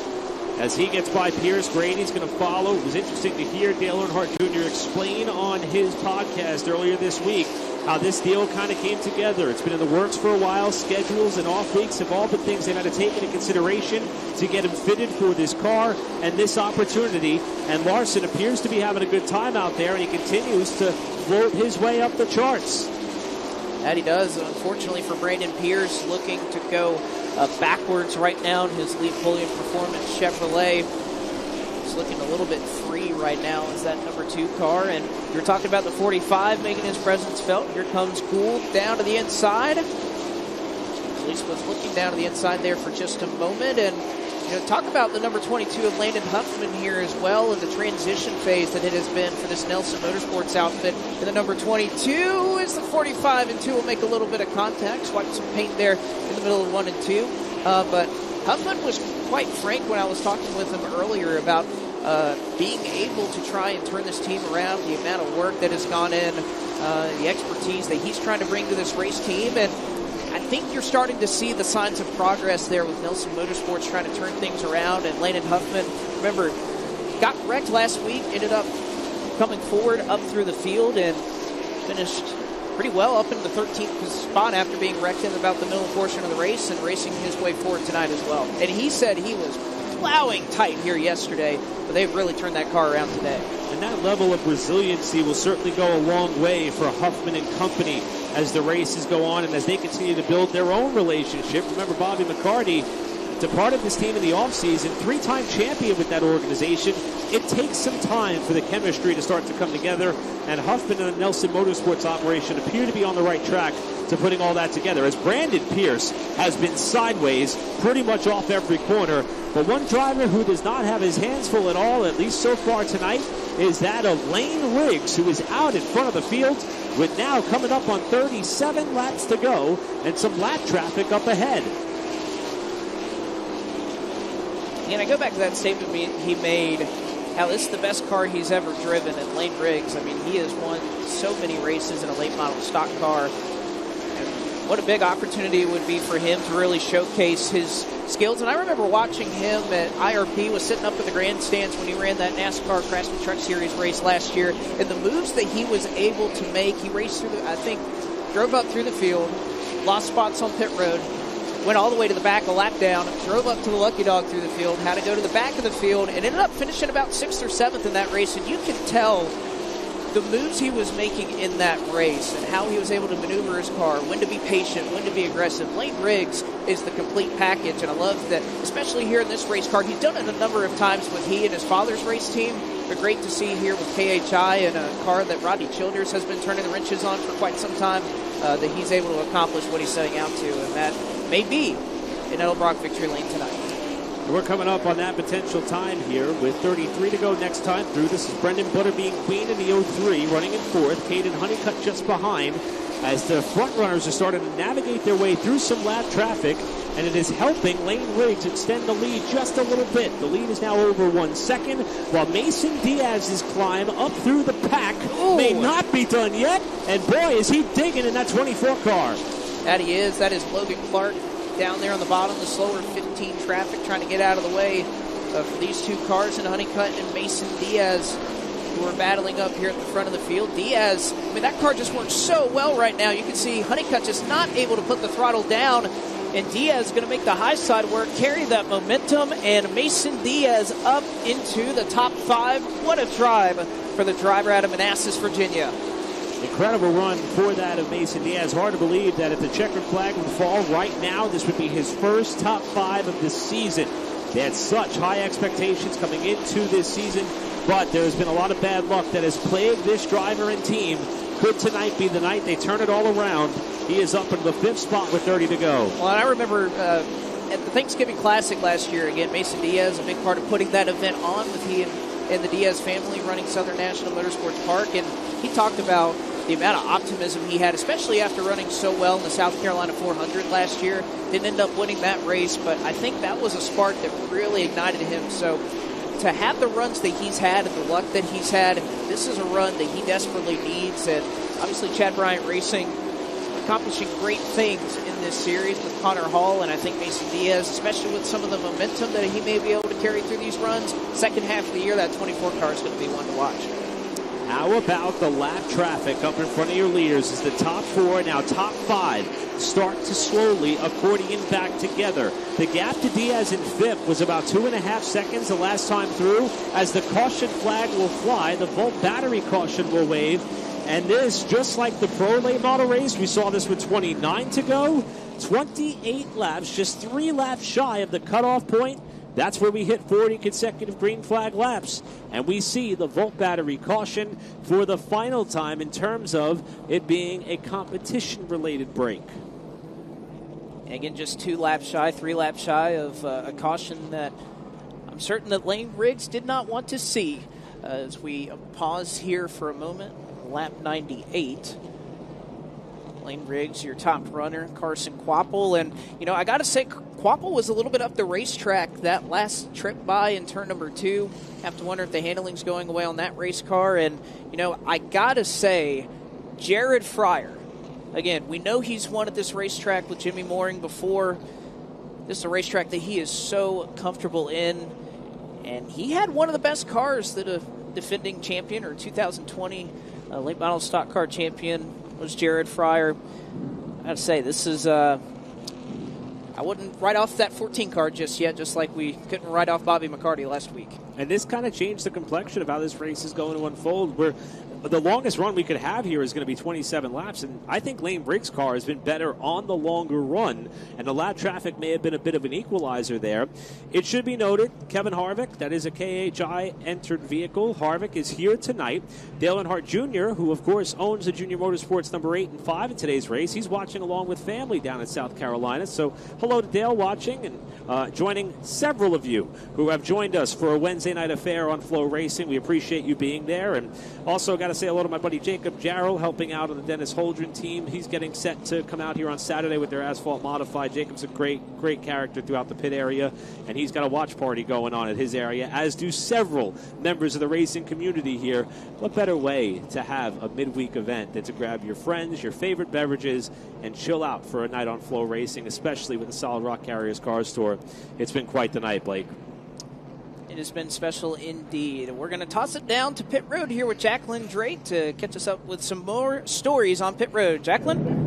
As he gets by Pierce, Grady's going to follow. It was interesting to hear Dale Earnhardt Jr. explain on his podcast earlier this week how this deal kind of came together. It's been in the works for a while. Schedules and off weeks have all been things they've had to take into consideration to get him fitted for this car and this opportunity. And Larson appears to be having a good time out there, and he continues to float his way up the charts. That he does. Unfortunately for Brandon Pierce, looking to go backwards right now in his lead podium performance Chevrolet. He's looking a little bit free right now as that number 2 car. And you're talking about the 45 making his presence felt. Here comes Gould down to the inside. At least was looking down to the inside there for just a moment. And talk about the number 22 of Landon Huffman here as well in the transition phase that it has been for this Nelson Motorsports outfit. And the number 22 is the 45, and 2 will make a little bit of contact, swipe some paint there in the middle of 1 and 2. But Huffman was quite frank when I was talking with him earlier about being able to try and turn this team around, the amount of work that has gone in, the expertise that he's trying to bring to this race team. And I think you're starting to see the signs of progress there with Nelson Motorsports trying to turn things around. And Landon Huffman, remember, got wrecked last week, ended up coming forward up through the field and finished pretty well up in the 13th spot after being wrecked in about the middle portion of the race and racing his way forward tonight as well. And he said he was plowing tight here yesterday, but they've really turned that car around today. And that level of resiliency will certainly go a long way for Huffman and company as the races go on and as they continue to build their own relationship. Remember, Bobby McCarty departed this team in the offseason, 3-time champion with that organization. It takes some time for the chemistry to start to come together, and Huffman and the Nelson Motorsports operation appear to be on the right track to putting all that together, as Brandon Pierce has been sideways pretty much off every corner. But one driver who does not have his hands full at all, at least so far tonight, is that of Lane Riggs, who is out in front of the field with now coming up on 37 laps to go and some lap traffic up ahead. And I go back to that statement he made, how this is the best car he's ever driven. And Lane Riggs, I mean, he has won so many races in a late model stock car. And what a big opportunity it would be for him to really showcase his skills. And I remember watching him at IRP, was sitting up in the grandstands when he ran that NASCAR Craftsman Truck Series race last year. And the moves that he was able to make, he raced through, drove up through the field, lost spots on pit road, went all the way to the back, a lap down, drove up to the Lucky Dog through the field, had to go to the back of the field, and ended up finishing about 6th or 7th in that race. And you can tell the moves he was making in that race and how he was able to maneuver his car, when to be patient, when to be aggressive. Lane Riggs is the complete package, and I love that, especially here in this race car. He's done it a number of times with he and his father's race team, but great to see here with KHI and a car that Rodney Childers has been turning the wrenches on for quite some time, that he's able to accomplish what he's setting out to, and that may be in Edelbrock victory lane tonight. We're coming up on that potential time here with 33 to go next time through. This is Brendan Butterbean Queen in the 03, running in 4th. Caden Honeycutt just behind as the front runners are starting to navigate their way through some lap traffic, and it is helping Lane Riggs extend the lead just a little bit. The lead is now over 1 second, while Mason Diaz's climb up through the pack may not be done yet, and boy, is he digging in that 24 car. That he is. That is Logan Clark down there on the bottom, the slower 15 traffic, trying to get out of the way of these two cars, and Honeycutt and Mason Diaz, who are battling up here at the front of the field. Diaz, I mean, that car just works so well right now. You can see Honeycutt just not able to put the throttle down, and Diaz is going to make the high side work, carry that momentum, and Mason Diaz up into the top 5. What a drive for the driver out of Manassas, Virginia. Incredible run for that of Mason Diaz. Hard to believe that if the checkered flag would fall right now, this would be his first top 5 of the season. They had such high expectations coming into this season, but there's been a lot of bad luck that has plagued this driver and team. Could tonight be the night they turn it all around? He is up in the 5th spot with 30 to go. Well, I remember at the Thanksgiving Classic last year, again, Mason Diaz, a big part of putting that event on with he and the Diaz family running Southern National Motorsports Park, and he talked about the amount of optimism he had, especially after running so well in the South Carolina 400 last year. Didn't end up winning that race, but I think that was a spark that really ignited him. So to have the runs that he's had and the luck that he's had, this is a run that he desperately needs. And obviously Chad Bryant Racing accomplishing great things in this series with Connor Hall, and I think Mason Diaz, especially with some of the momentum that he may be able to carry through these runs. Second half of the year, that 24 car is going to be one to watch. How about the lap traffic up in front of your leaders as the top 4, now top 5, start to slowly accordion back together. The gap to Diaz in 5th was about 2.5 seconds the last time through. As the caution flag will fly, the Volt battery caution will wave. And this, just like the Pro Late Model race, we saw this with 29 to go. 28 laps, just 3 laps shy of the cutoff point. That's where we hit 40 consecutive green flag laps. And we see the Volt battery caution for the final time in terms of it being a competition-related break. Again, just 2 laps shy, 3 laps shy of a caution that I'm certain that Lane Riggs did not want to see. As we pause here for a moment, lap 98. Lane Riggs, your top runner, Carson Quapple. And, you know, I got to say, Quapple was a little bit up the racetrack that last trip by in turn number 2. Have to wonder if the handling's going away on that race car. And, you know, I got to say, Jared Fryer, again, we know he's won at this racetrack with Jimmy Mooring before. This is a racetrack that he is so comfortable in. And he had one of the best cars that a defending champion or 2020 late model stock car champion was Jared Fryer. I got to say, this is, I wouldn't write off that 14 car just yet, just like we couldn't write off Bobby McCarty last week. And this kind of changed the complexion of how this race is going to unfold, where the longest run we could have here is going to be 27 laps, and I think Lane Briggs' car has been better on the longer run, and the lap traffic may have been a bit of an equalizer there. It should be noted, Kevin Harvick, that is a KHI entered vehicle. Harvick is here tonight. Dale Earnhardt Jr., who of course owns the Junior Motorsports number 8 and 5 in today's race, he's watching along with family down in South Carolina. So hello to Dale watching, and joining several of you who have joined us for a Wednesday night affair on Flow Racing. We appreciate you being there. And also got to say hello to my buddy Jacob Jarrell, helping out on the Dennis Holdren team. He's getting set to come out here on Saturday with their asphalt modified. Jacob's a great character throughout the pit area, and he's got a watch party going on at his area, as do several members of the racing community here. What better way to have a midweek event than to grab your friends, your favorite beverages, and chill out for a night on Flow Racing, especially with the Solid Rock Carriers Car Store. It's been quite the night, Blake. It has been special indeed. We're going to toss it down to pit road here with Jacqueline Drake to catch us up with some more stories on pit road. Jacqueline?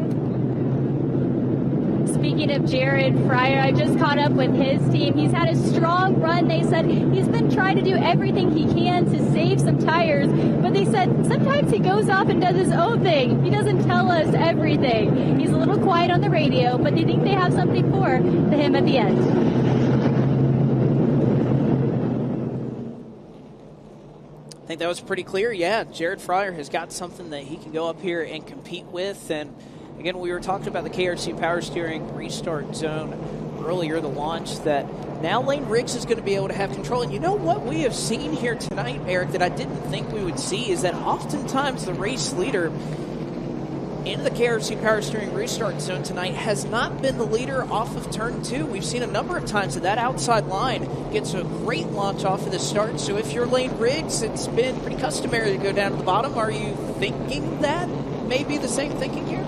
Speaking of Jared Fryer, I just caught up with his team. He's had a strong run. They said he's been trying to do everything he can to save some tires, but they said sometimes he goes off and does his own thing. He doesn't tell us everything. He's a little quiet on the radio, but they think they have something for him at the end. I think that was pretty clear. Yeah, Jared Fryer has got something that he can go up here and compete with. And again, we were talking about the KRC Power Steering restart zone earlier, the launch, that now Lane Riggs is going to be able to have control. And you know what we have seen here tonight, Eric, that I didn't think we would see, is that oftentimes the race leader in the KRC Power Steering restart zone tonight has not been the leader off of turn 2. We've seen a number of times that outside line gets a great launch off of the start. So if you're Lane Riggs, it's been pretty customary to go down to the bottom. Are you thinking that may be the same thinking here?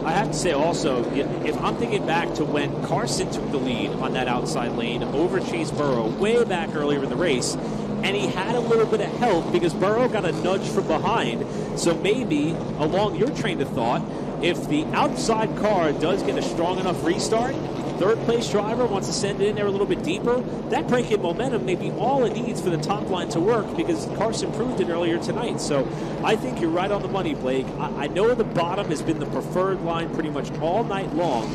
I have to say also, if I'm thinking back to when Carson took the lead on that outside lane over Chase Burrow way back earlier in the race, and he had a little bit of help because Burrow got a nudge from behind. So maybe, along your train of thought, if the outside car does get a strong enough restart, third-place driver wants to send it in there a little bit deeper, that break-in momentum may be all it needs for the top line to work because Carson proved it earlier tonight. So I think you're right on the money, Blake. I know the bottom has been the preferred line pretty much all night long,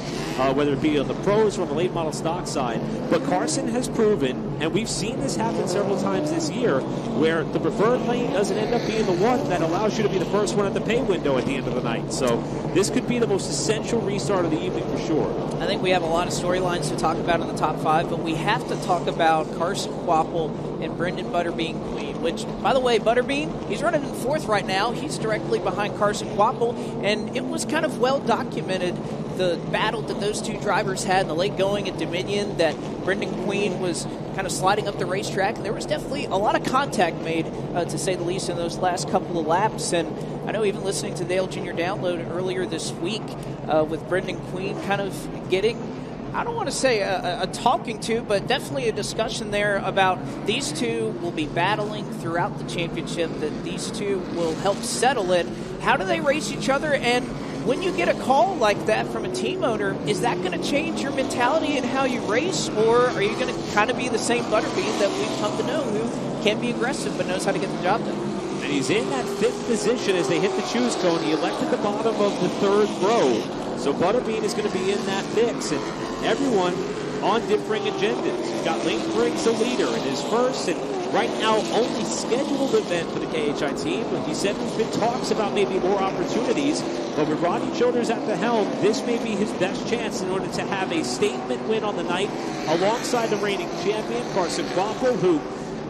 whether it be on the pros or on the late model stock side. But Carson has proven, and we've seen this happen several times this year, where the preferred lane doesn't end up being the one that allows you to be the first one at the pay window at the end of the night. So this could be the most essential restart of the evening for sure. I think we have a lot of storylines to talk about in the top 5, but we have to talk about Carson Quapple and Brendan Butterbean Queen, which, by the way, Butterbean, he's running in 4th right now. He's directly behind Carson Quapple, and it was kind of well documented, the battle that those two drivers had in the late going at Dominion, that Brendan Queen was kind of sliding up the racetrack, and there was definitely a lot of contact made, to say the least, in those last couple of laps. And I know even listening to Dale Jr. Download earlier this week with Brendan Queen kind of getting, I don't want to say a talking to, but definitely a discussion there about these two will be battling throughout the championship, that these two will help settle it. How do they race each other? And when you get a call like that from a team owner, is that going to change your mentality and how you race, or are you going to kind of be the same Butterbean that we've come to know, who can be aggressive but knows how to get the job done? And he's in that 5th position as they hit the choose cone. He elected the bottom of the 3rd row. So Butterbean is going to be in that mix, and everyone on differing agendas. You've got Lane Riggs, the leader, in his first and right now only scheduled event for the KHI team. He said there's been talks about maybe more opportunities, but with Rodney Childers at the helm, this may be his best chance in order to have a statement win on the night alongside the reigning champion, Carson Quapple, who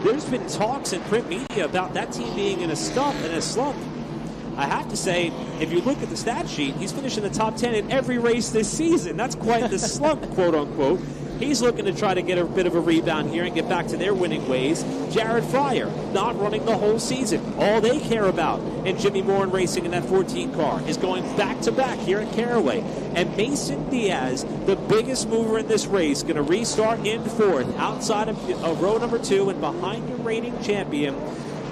there's been talks in print media about that team being in a slump. I have to say, if you look at the stat sheet, he's finished in the top 10 in every race this season. That's quite the slump, quote-unquote. He's looking to try to get a bit of a rebound here and get back to their winning ways. Jared Fryer, not running the whole season. All they care about in Jimmy Moore and racing in that 14 car is going back-to-back here at Caraway. And Mason Diaz, the biggest mover in this race, going to restart in 4th outside of row number 2 and behind your reigning champion,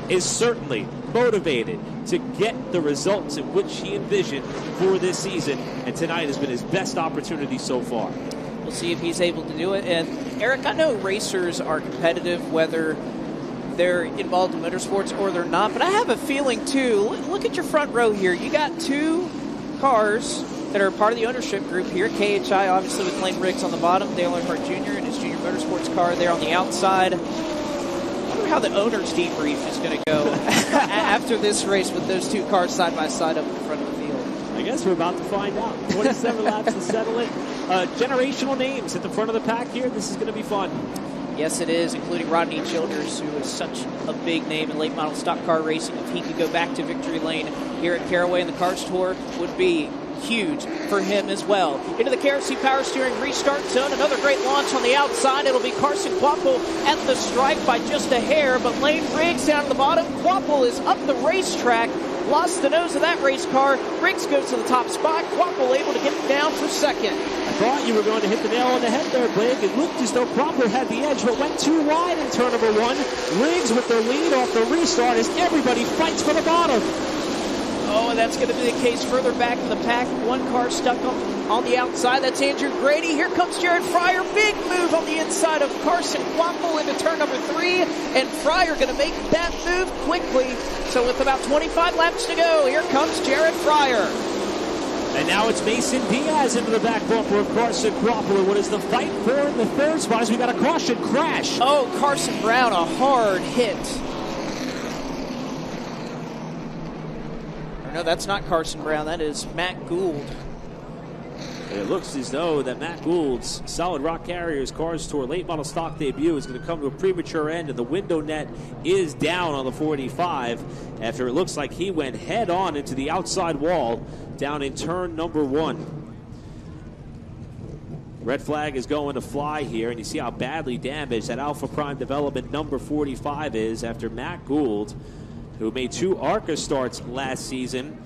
is certainly motivated to get the results in which he envisioned for this season. And tonight has been his best opportunity so far. We'll see if he's able to do it. And Eric, I know racers are competitive, whether they're involved in motorsports or they're not, but I have a feeling too, look at your front row here. You got 2 cars that are part of the ownership group here. KHI, obviously, with Lane Riggs on the bottom, Dale Earnhardt Jr. and his junior motorsports car there on the outside. I wonder how the owner's debrief is going to go after this race with those 2 cars side by side up in front of the field. I guess we're about to find out. 27 laps to settle it. Generational names at the front of the pack here. This is going to be fun. Yes, it is, including Rodney Childers, who is such a big name in late model stock car racing. If he could go back to victory lane here at Caraway in the Cars Tour, would be huge for him as well. Into the KRC Power Steering restart zone. Another great launch on the outside. It'll be Carson Quapple at the stripe by just a hair, but Lane Riggs down at the bottom. Quapple is up the racetrack. Lost the nose of that race car. Riggs goes to the top spot. Quapple able to get it down for 2nd. I thought you were going to hit the nail on the head there, Blake. It looked as though Quapple had the edge, but went too wide in turn number 1. Riggs with the lead off the restart as everybody fights for the bottom. Oh, and that's going to be the case further back in the pack. One car stuck on the outside. That's Andrew Grady. Here comes Jared Fryer. Big move on the inside of Carson Quapple into turn number 3. And Fryer going to make that move quickly. So with about 25 laps to go, here comes Jared Fryer. And now it's Mason Diaz into the back bumper of Carson Quapple. What is the fight for in the third spot as we got a caution crash? Oh, Carson Brown, a hard hit. No, that's not Carson Brown. That is Matt Gould. It looks as though that Matt Gould's Solid Rock Carriers Cars Tour late model stock debut is going to come to a premature end, and the window net is down on the 45 after it looks like he went head on into the outside wall down in turn number 1. Red flag is going to fly here, and you see how badly damaged that Alpha Prime Development number 45 is after Matt Gould, who made 2 ARCA starts last season,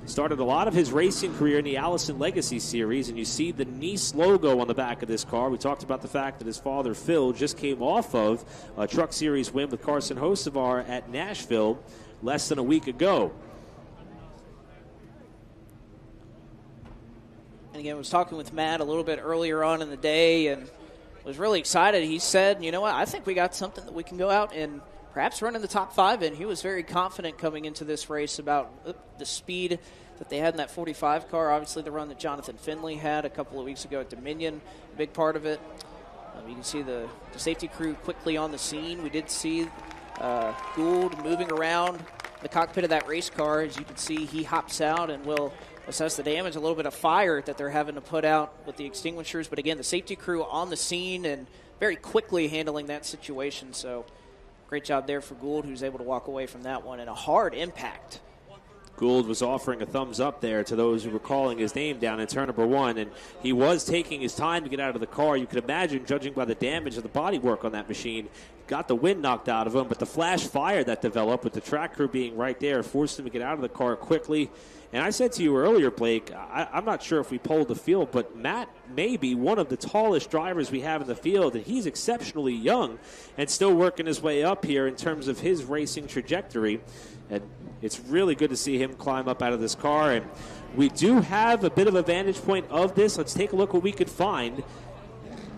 started a lot of his racing career in the Allison Legacy Series, and you see the Nice logo on the back of this car. We talked about the fact that his father, Phil, just came off of a Truck Series win with Carson Hocevar at Nashville less than a week ago. And again, I was talking with Matt a little bit earlier on in the day and was really excited. He said, you know what, I think we got something that we can go out and perhaps run in the top 5, and he was very confident coming into this race about the speed that they had in that 45 car. Obviously, the run that Jonathan Finley had a couple of weeks ago at Dominion, a big part of it. You can see the safety crew quickly on the scene. We did see Gould moving around the cockpit of that race car. As you can see, he hops out and will assess the damage, a little bit of fire that they're having to put out with the extinguishers. But again, the safety crew on the scene and very quickly handling that situation. So great job there for Gould, who's able to walk away from that one, and a hard impact. Gould was offering a thumbs up there to those who were calling his name down in turn number 1, and he was taking his time to get out of the car. You could imagine, judging by the damage of the bodywork on that machine, got the wind knocked out of him, but the flash fire that developed with the track crew being right there forced him to get out of the car quickly. And I said to you earlier, Blake, I'm not sure if we polled the field, but Matt may be one of the tallest drivers we have in the field, and he's exceptionally young and still working his way up here in terms of his racing trajectory. And it's really good to see him climb up out of this car. And we do have a bit of a vantage point of this. Let's take a look what we could find.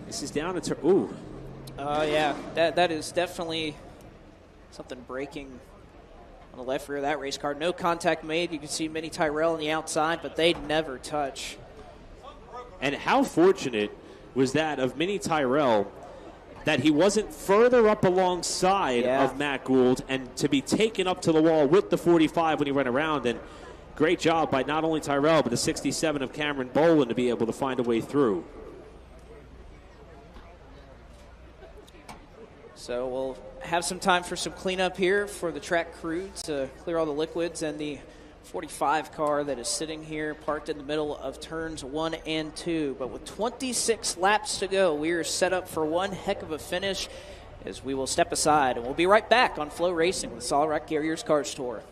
This is down to ooh. Yeah, that is definitely something breaking on the left rear of that race car. No contact made. You can see Minnie Tyrell on the outside, but they never touch. And how fortunate was that of Minnie Tyrell that he wasn't further up alongside of Matt Gould and to be taken up to the wall with the 45 when he went around. And great job by not only Tyrell, but the 67 of Cameron Boland to be able to find a way through. So we'll have some time for some cleanup here for the track crew to clear all the liquids, and the 45 car that is sitting here parked in the middle of turns 1 and 2. But with 26 laps to go, we are set up for one heck of a finish as we will step aside. And we'll be right back on Flow Racing with Solid Rock Carriers Cars Tour.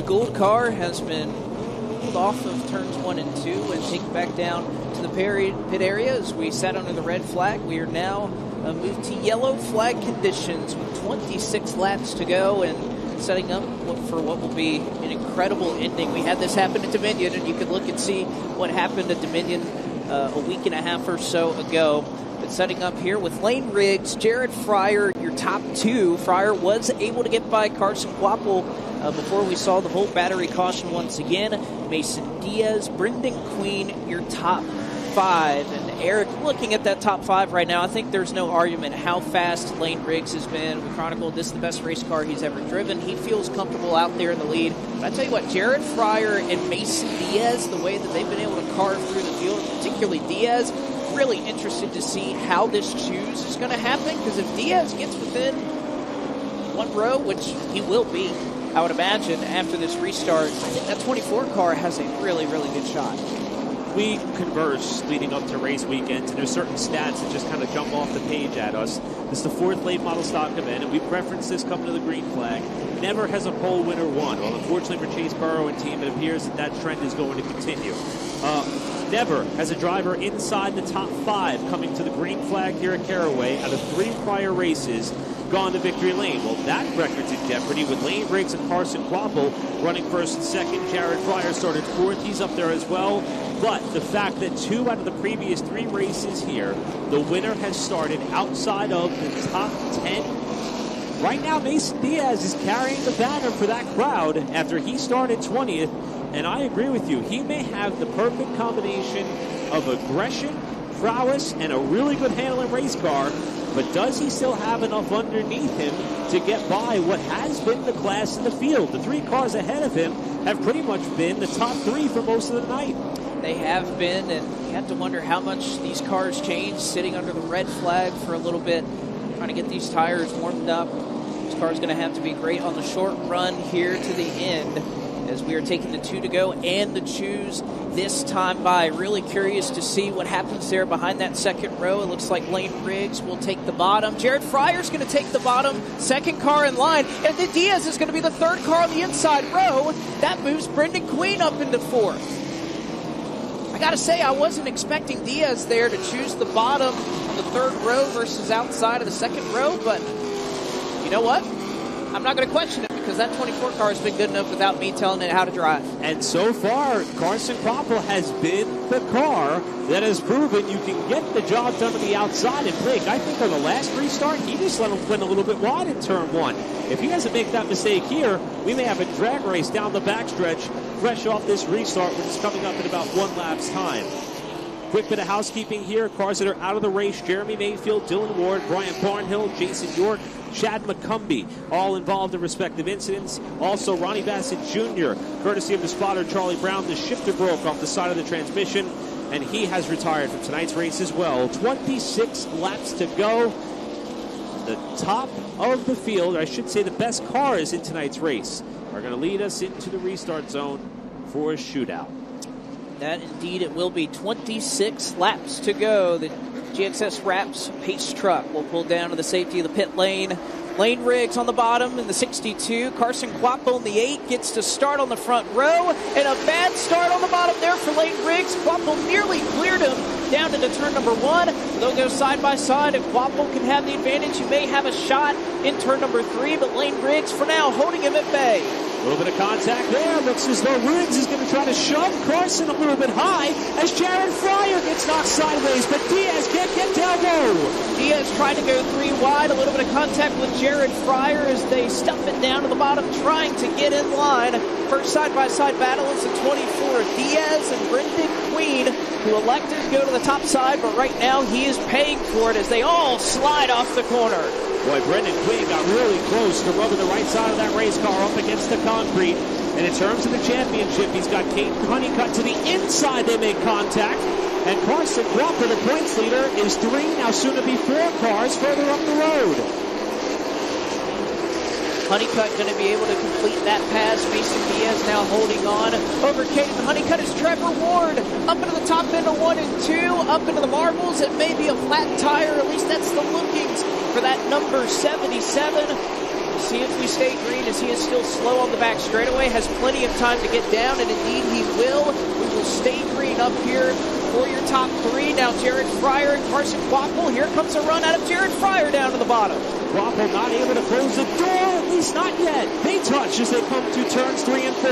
Gould car has been pulled off of turns 1 and 2 and taken back down to the pit area as we sat under the red flag. We are now moved to yellow flag conditions with 26 laps to go and setting up for what will be an incredible ending. We had this happen at Dominion, and you could look and see what happened at Dominion a week and a half or so ago. But setting up here with Lane Riggs, Jared Fryer, your top two. Fryer was able to get by Carson Quapple before we saw the whole battery caution once again. Mason Diaz, Brendan Queen, your top 5. And Eric, looking at that top 5 right now, I think there's no argument how fast Lane Riggs has been. We chronicled this is the best race car he's ever driven. He feels comfortable out there in the lead. But I tell you what, Jared Fryer and Mason Diaz, the way that they've been able to carve through the field, particularly Diaz, really interested to see how this choose is going to happen, because if Diaz gets within 1 row, which he will be, I would imagine, after this restart, I think that 24 car has a really, really good shot. We converse leading up to race weekends, and there's certain stats that just kind of jump off the page at us. This is the 4th late model stock event, and we've referenced this coming to the green flag. Never has a pole winner won. Well, unfortunately for Chase Burrow and team, it appears that that trend is going to continue. Never has a driver inside the top 5 coming to the green flag here at Caraway out of 3 prior races gone to victory lane. Well, that record's in jeopardy with Lane Riggs and Carson Quapple running 1st and 2nd. Jared Fryer started 4th. He's up there as well. But the fact that 2 out of the previous 3 races here, the winner has started outside of the top 10. Right now, Mason Diaz is carrying the banner for that crowd after he started 20th. And I agree with you. He may have the perfect combination of aggression, prowess, and a really good handling race car. But does he still have enough underneath him to get by what has been the class in the field? The 3 cars ahead of him have pretty much been the top 3 for most of the night. They have been, and you have to wonder how much these cars changed sitting under the red flag for a little bit, trying to get these tires warmed up. This car is going to have to be great on the short run here to the end, as we are taking the 2 to go and the choose this time by. Really curious to see what happens there behind that 2nd row. It looks like Lane Riggs will take the bottom. Jared Fryer's going to take the bottom, 2nd car in line. And then Diaz is going to be the 3rd car on the inside row. That moves Brendan Queen up into 4th. I got to say, I wasn't expecting Diaz there to choose the bottom on the 3rd row versus outside of the 2nd row. But you know what? I'm not going to question it, because that 24 car has been good enough without me telling it how to drive. And so far, Carson Quapple has been the car that has proven you can get the job done on the outside. And Blake, I think on the last restart, he just let him win a little bit wide in turn 1. If he doesn't make that mistake here, we may have a drag race down the backstretch fresh off this restart, which is coming up in about 1 lap's time. Quick bit of housekeeping here. Cars that are out of the race: Jeremy Mayfield, Dylan Ward, Brian Barnhill, Jason York, Chad McCumbee, all involved in respective incidents. Also, Ronnie Bassett Jr., courtesy of the spotter Charlie Brown. The shifter broke off the side of the transmission, and he has retired from tonight's race as well. 26 laps to go. The top of the field, or I should say the best cars in tonight's race, are going to lead us into the restart zone for a shootout. That indeed it will be. 26 laps to go. The GXS Wraps pace truck will pull down to the safety of the pit lane. Lane Riggs on the bottom in the 62. Carson Quapple in the 8 gets to start on the front row. And a bad start on the bottom there for Lane Riggs. Quapple nearly cleared him down into turn number 1. They'll go side by side, and Quapple can have the advantage. You may have a shot in turn number 3, but Lane Riggs for now holding him at bay. A little bit of contact there. Looks as though Riggs is going to try to shove Carson a little bit high as Jared Fryer gets knocked sideways, but Diaz can't get down low. Diaz trying to go 3 wide. A little bit of contact with Jared Fryer as they stuff it down to the bottom, trying to get in line. First side-by-side battle is the 24. Diaz and Brendan Queen, who elected to go to the top side, but right now he is paying for it as they all slide off the corner. Boy, Brendan Queen got really close to rubbing the right side of that race car up against the concrete. And in terms of the championship, he's got Caden Honeycutt to the inside. They make contact. And Carson Quapple, the points leader, is 3, now soon to be 4 cars further up the road. Honeycutt going to be able to complete that pass. Mason Diaz now holding on over Caden Honeycutt as Trevor Ward up into the top end of 1 and 2, up into the marbles. It may be a flat tire, at least that's the lookings for that number 77. We'll see if we stay green, as he is still slow on the back straightaway, has plenty of time to get down, and indeed he will. We will stay green up here for your top three. Now Jared Fryer and Carson Quapple. Here comes a run out of Jared Fryer down to the bottom. Quapple not able to close the door, at least not yet. They touch as they come to turns 3 and 4.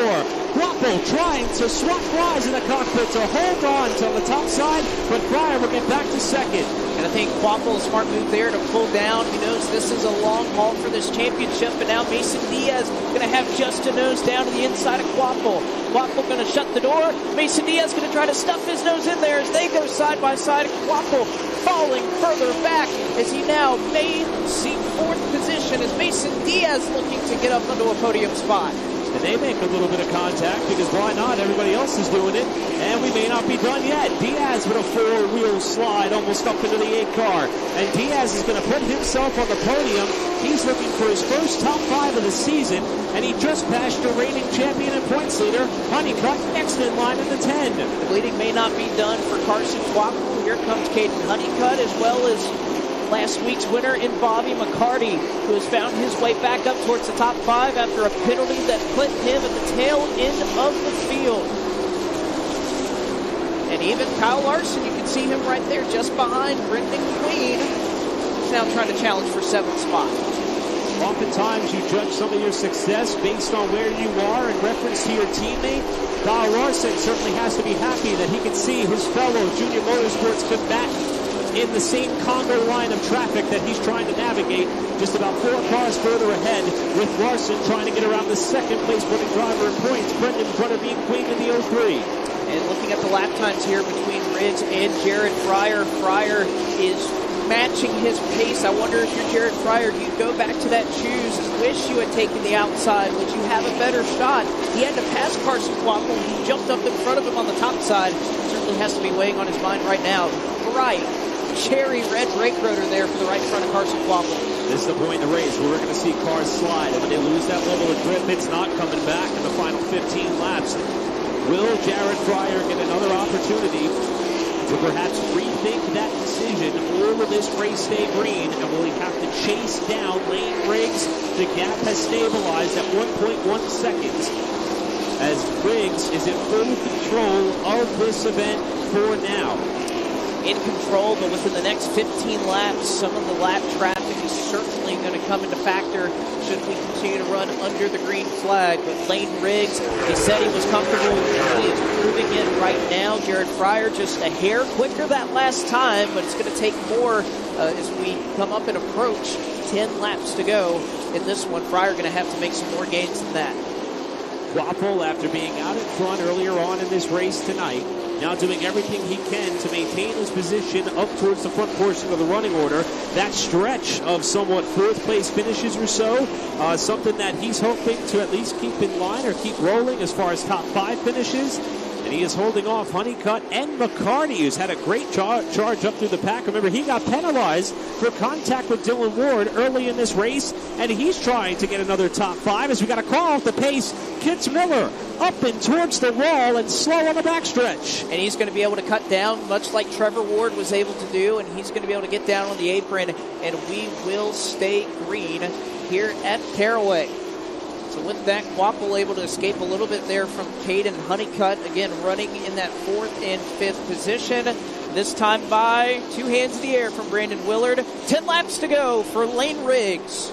Quapple trying to swap flies in the cockpit to hold on to the top side, but Fryer will get back to second. And I think Quapple, a smart move there to pull down. He knows this is a long haul for this championship, but now Mason Diaz going to have just a nose down to the inside of Quapple. Quapple going to shut the door. Mason Diaz going to try to stuff his nose in there as they go side by side. Quapple falling further back as he now may see fourth position as Mason Diaz looking to get up into a podium spot. And they make a little bit of contact because why not? Everybody else is doing it, and we may not be done yet. Diaz with a four-wheel slide almost up into the 8 car, and Diaz is going to put himself on the podium. He's looking for his first top 5 of the season, and he just passed the reigning champion and points leader, Honeycutt, next in line at the 10. The bleeding may not be done for Carson Quapple. Here comes Caden Honeycutt, as well as last week's winner in Bobby McCarty, who has found his way back up towards the top 5 after a penalty that put him at the tail end of the field. And even Kyle Larson, you can see him right there just behind Brendan Queen. He's now trying to challenge for 7th spot. Oftentimes you judge some of your success based on where you are in reference to your teammate. Kyle Larson certainly has to be happy that he can see his fellow Junior Motorsports combatant in the same Congo line of traffic that he's trying to navigate, just about 4 cars further ahead, with Larson trying to get around the second place winning driver in points, Brendan Butterbean Queen in the 03. And looking at the lap times here between Riggs and Jared Fryer, Fryer is matching his pace. I wonder if you're Jared Fryer, do you go back to that choose and wish you had taken the outside? Would you have a better shot? He had to pass Carson Quapple. He jumped up in front of him on the top side. Certainly has to be weighing on his mind right now. Bright cherry red brake rotor there for the right front of Carson Quapple. This is the point in the race where we're going to see cars slide. And when they lose that level of grip, it's not coming back in the final 15 laps. Will Jared Fryer get another opportunity to perhaps rethink that decision, or will this race stay green, and will he have to chase down Lane Riggs? The gap has stabilized at 1.1 seconds as Riggs is in full control of this event for now. In control, but within the next 15 laps, some of the lap traffic is certainly going to come into factor should we continue to run under the green flag. But Lane Riggs, he said he was comfortable. He is proving it right now. Jared Fryer just a hair quicker that last time, but it's going to take more as we come up and approach 10 laps to go in this one. Fryer going to have to make some more gains than that. Quapple, after being out in front earlier on in this race tonight, now doing everything he can to maintain his position up towards the front portion of the running order. That stretch of somewhat 4th place finishes or so, something that he's hoping to at least keep in line or keep rolling as far as top 5 finishes. And he is holding off Honeycutt and McCarty, who's had a great charge up through the pack. Remember, he got penalized for contact with Dylan Ward early in this race, and he's trying to get another top 5 as we got a car off the pace. Kitts Miller up and towards the wall and slow on the backstretch. And he's going to be able to cut down, much like Trevor Ward was able to do, and he's going to be able to get down on the apron, and we will stay green here at Caraway. So with that, Quapple able to escape a little bit there from Caden Honeycutt, again running in that 4th and 5th position. This time by 2 hands in the air from Brandon Willard. 10 laps to go for Lane Riggs.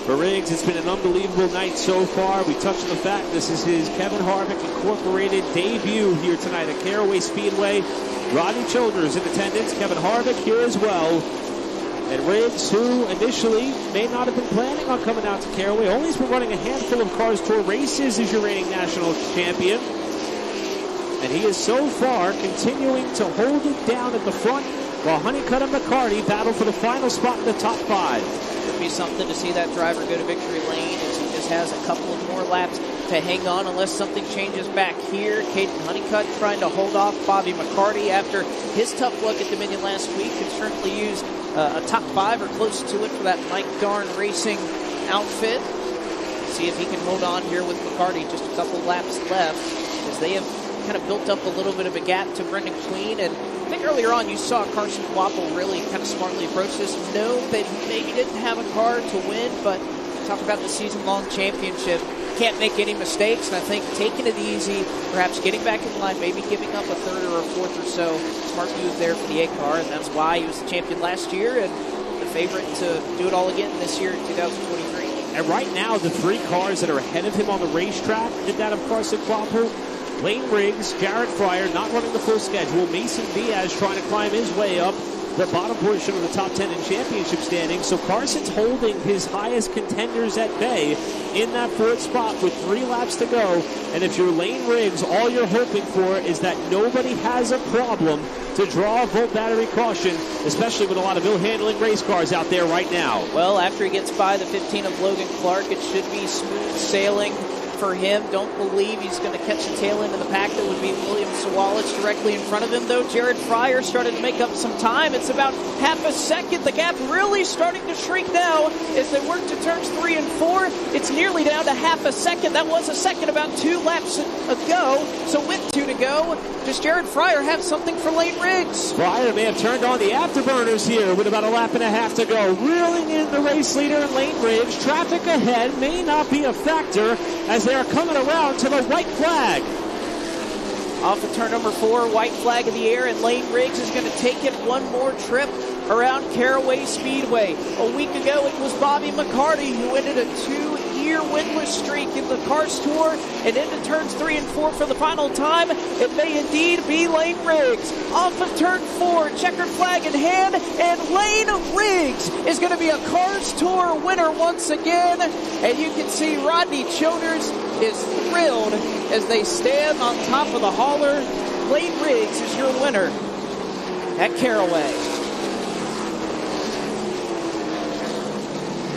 For Riggs, it's been an unbelievable night so far. We touched on the fact this is his Kevin Harvick Incorporated debut here tonight at Caraway Speedway. Rodney Childers in attendance, Kevin Harvick here as well. And Riggs, who initially may not have been planning on coming out to Caraway, only has been running a handful of Cars Tour races as your reigning national champion. And he is so far continuing to hold it down at the front while Honeycutt and McCarty battle for the final spot in the top 5. It'd be something to see that driver go to victory lane as he just has a couple of more laps to hang on unless something changes back here. Caden Honeycutt trying to hold off Bobby McCarty after his tough luck at Dominion last week. Could certainly use a top 5 or close to it for that Mike Darn Racing outfit. See if he can hold on here with McCarty. Just a couple laps left as they have kind of built up a little bit of a gap to Brendan Queen. And I think earlier on you saw Carson Quapple really kind of smartly approach this. Know that he maybe didn't have a car to win, but talk about the season-long championship. Can't make any mistakes, and I think taking it easy, perhaps getting back in line, maybe giving up a third or a fourth or so. Smart move there for the A car, and that's why he was the champion last year and the favorite to do it all again this year in 2023. And right now, the 3 cars that are ahead of him on the racetrack in that of Carson Quapple, Lane Riggs, Jared Fryer not running the full schedule, Mason Diaz trying to climb his way up the bottom portion of the top 10 in championship standings. So Carson's holding his highest contenders at bay in that 4th spot with 3 laps to go. And if you're Lane Riggs, all you're hoping for is that nobody has a problem to draw a volt battery caution, especially with a lot of ill-handling race cars out there right now. Well, after he gets by the 15 of Logan Clark, it should be smooth sailing for him. Don't believe he's going to catch the tail end of the pack. That would be William Sawalich directly in front of him, though. Jared Fryer started to make up some time. It's about half a second. The gap really starting to shrink now as they work to turns 3 and 4. It's nearly down to half a second. That was a second about 2 laps ago. So with 2 to go, does Jared Fryer have something for Lane Riggs? Fryer may have turned on the afterburners here with about a lap and a half to go. Reeling in the race leader in Lane Riggs. Traffic ahead may not be a factor as they are coming around to the white flag. Off of turn number 4, white flag in the air, and Lane Riggs is going to take it one more trip around Caraway Speedway. A week ago, it was Bobby McCarty who ended a 2-year winless streak in the Cars Tour and into turns 3 and 4 for the final time. It may indeed be Lane Riggs. Off of turn 4, checkered flag in hand, and Lane Riggs is going to be a Cars Tour winner once again. And you can see Rodney Childers is thrilled as they stand on top of the hauler. Lane Riggs is your winner at Caraway.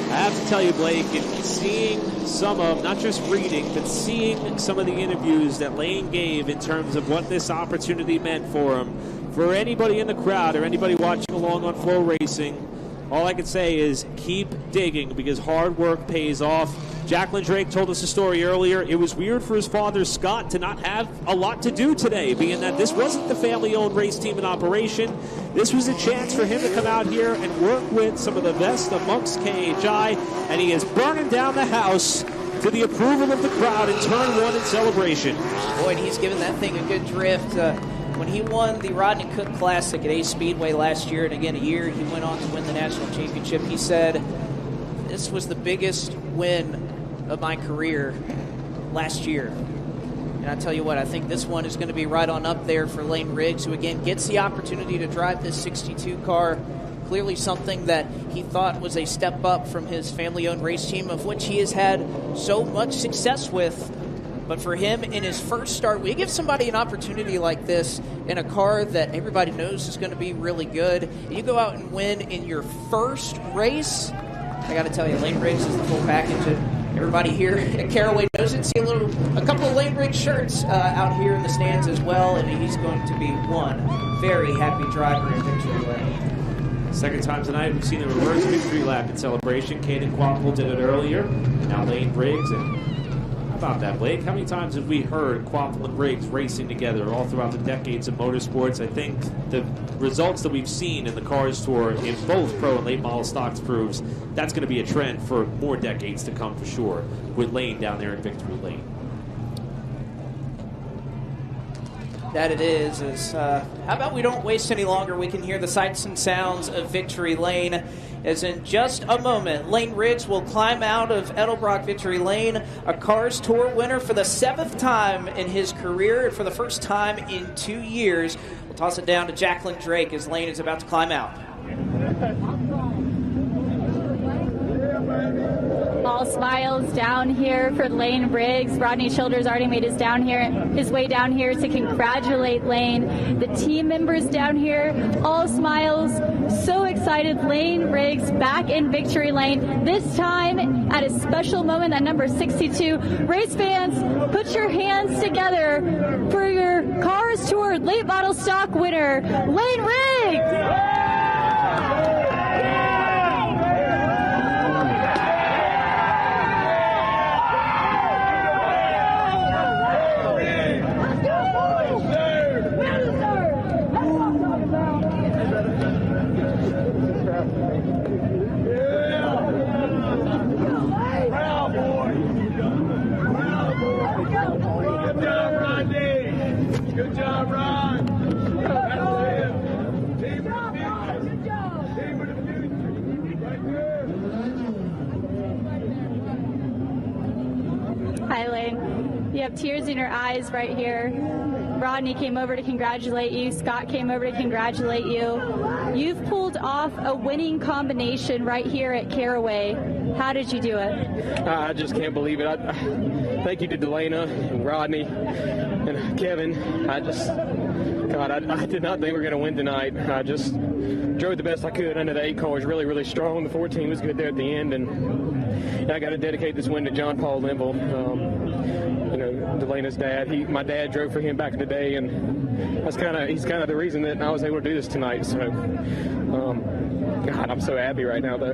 I have to tell you, Blake, in seeing some of, not just reading, but seeing some of the interviews that Lane gave in terms of what this opportunity meant for him, for anybody in the crowd or anybody watching along on Flow Racing, all I can say is keep digging because hard work pays off. Jacqueline Drake told us a story earlier. It was weird for his father, Scott, to not have a lot to do today, being that this wasn't the family-owned race team in operation. This was a chance for him to come out here and work with some of the best amongst KHI, and he is burning down the house to the approval of the crowd in turn 1 in celebration. Boy, and he's given that thing a good drift. When he won the Rodney Cook Classic at Ace Speedway last year, and again a year he went on to win the national championship, he said, this was the biggest win of my career last year. And I tell you what, I think this one is going to be right on up there for Lane Riggs, who again gets the opportunity to drive this 62 car. Clearly something that he thought was a step up from his family-owned race team, of which he has had so much success with. But for him, in his first start, we give somebody an opportunity like this in a car that everybody knows is going to be really good. You go out and win in your first race. I got to tell you, Lane Riggs is the full package. Everybody here at Caraway knows it. See a couple of Lane Riggs shirts out here in the stands as well, and he's going to be one very happy driver in victory lane. Second time tonight, we've seen a reverse victory lap in celebration. Caden Quapple did it earlier. Now Lane Riggs. And how about that, Blake? How many times have we heard Quapple and Riggs racing together all throughout the decades of motorsports? I think the results that we've seen in the Cars Tour in both pro and late model stocks proves that's going to be a trend for more decades to come for sure, with Lane down there in victory lane. That it is how about we don't waste any longer? We can hear the sights and sounds of victory lane, as in just a moment, Lane Riggs will climb out of Edelbrock Victory Lane, a Cars Tour winner for the 7th time in his career, and for the first time in 2 years. We'll toss it down to Jacqueline Drake as Lane is about to climb out. All smiles down here for Lane Riggs. Rodney Childers already made his way down here to congratulate Lane. The team members down here, all smiles, so excited. Lane Riggs back in victory lane, this time at a special moment at number 62. Race fans, put your hands together for your Cars Tour late model stock winner, Lane Riggs! Proud boy. Good job, Rodney. Good job, Ron. That's it. Team of the future. Team of the future. Right there. Hi, Lane. You have tears in your eyes right here. Rodney came over to congratulate you. Scott came over to congratulate you. You've pulled off a winning combination right here at Caraway. How did you do it? I just can't believe it. Thank you to Delana and Rodney and Kevin. I did not think we were going to win tonight. I just drove the best I could. I know the 8 car was really, really strong. The 14 was good there at the end, and I got to dedicate this win to John Paul Linville. Delana's dad. My dad drove for him back in the day, and he's kind of the reason that I was able to do this tonight. So, God, I'm so happy right now, though.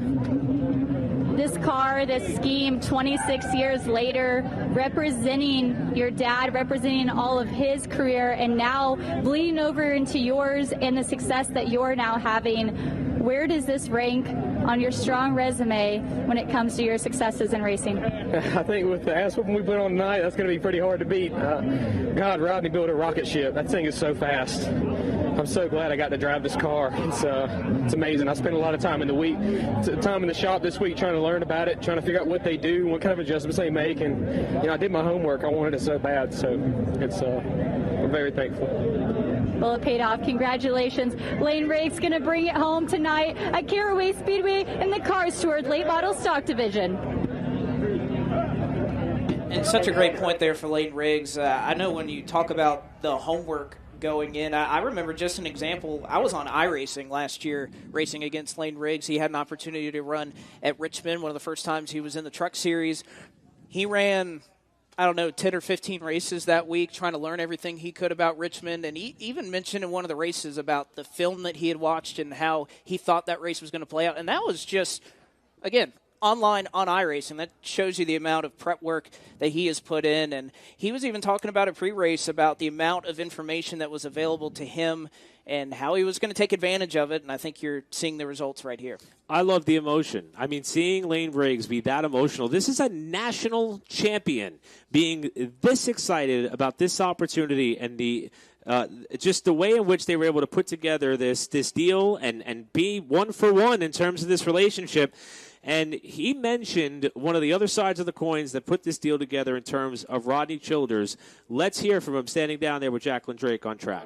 This car, this scheme, 26 years later, representing your dad, representing all of his career, and now bleeding over into yours and the success that you're now having. Where does this rank on your strong resume when it comes to your successes in racing? I think with the ass whooping we put on tonight, that's going to be pretty hard to beat. God, Rodney built a rocket ship. That thing is so fast. I'm so glad I got to drive this car. It's amazing. I spent a lot of time in the shop this week trying to learn about it, trying to figure out what they do, what kind of adjustments they make, and I did my homework. I wanted it so bad, so I'm very thankful. Well, it paid off. Congratulations. Lane Riggs going to bring it home tonight at Caraway Speedway in the Cars Toward Late Model Stock Division. And such a great point there for Lane Riggs. I know when you talk about the homework going in, I remember just an example. I was on iRacing last year racing against Lane Riggs. He had an opportunity to run at Richmond, one of the first times he was in the Truck Series. He ran, 10 or 15 races that week, trying to learn everything he could about Richmond. And he even mentioned in one of the races about the film that he had watched and how he thought that race was going to play out. And that was just, again, online on iRacing. That shows you the amount of prep work that he has put in. And he was even talking about a pre-race about the amount of information that was available to him and how he was going to take advantage of it. And I think you're seeing the results right here. I love the emotion. I mean, seeing Lane Riggs be that emotional. This is a national champion being this excited about this opportunity and the just the way in which they were able to put together this deal and be one for one in terms of this relationship. And he mentioned one of the other sides of the coins that put this deal together in terms of Rodney Childers. Let's hear from him standing down there with Jacqueline Drake on track.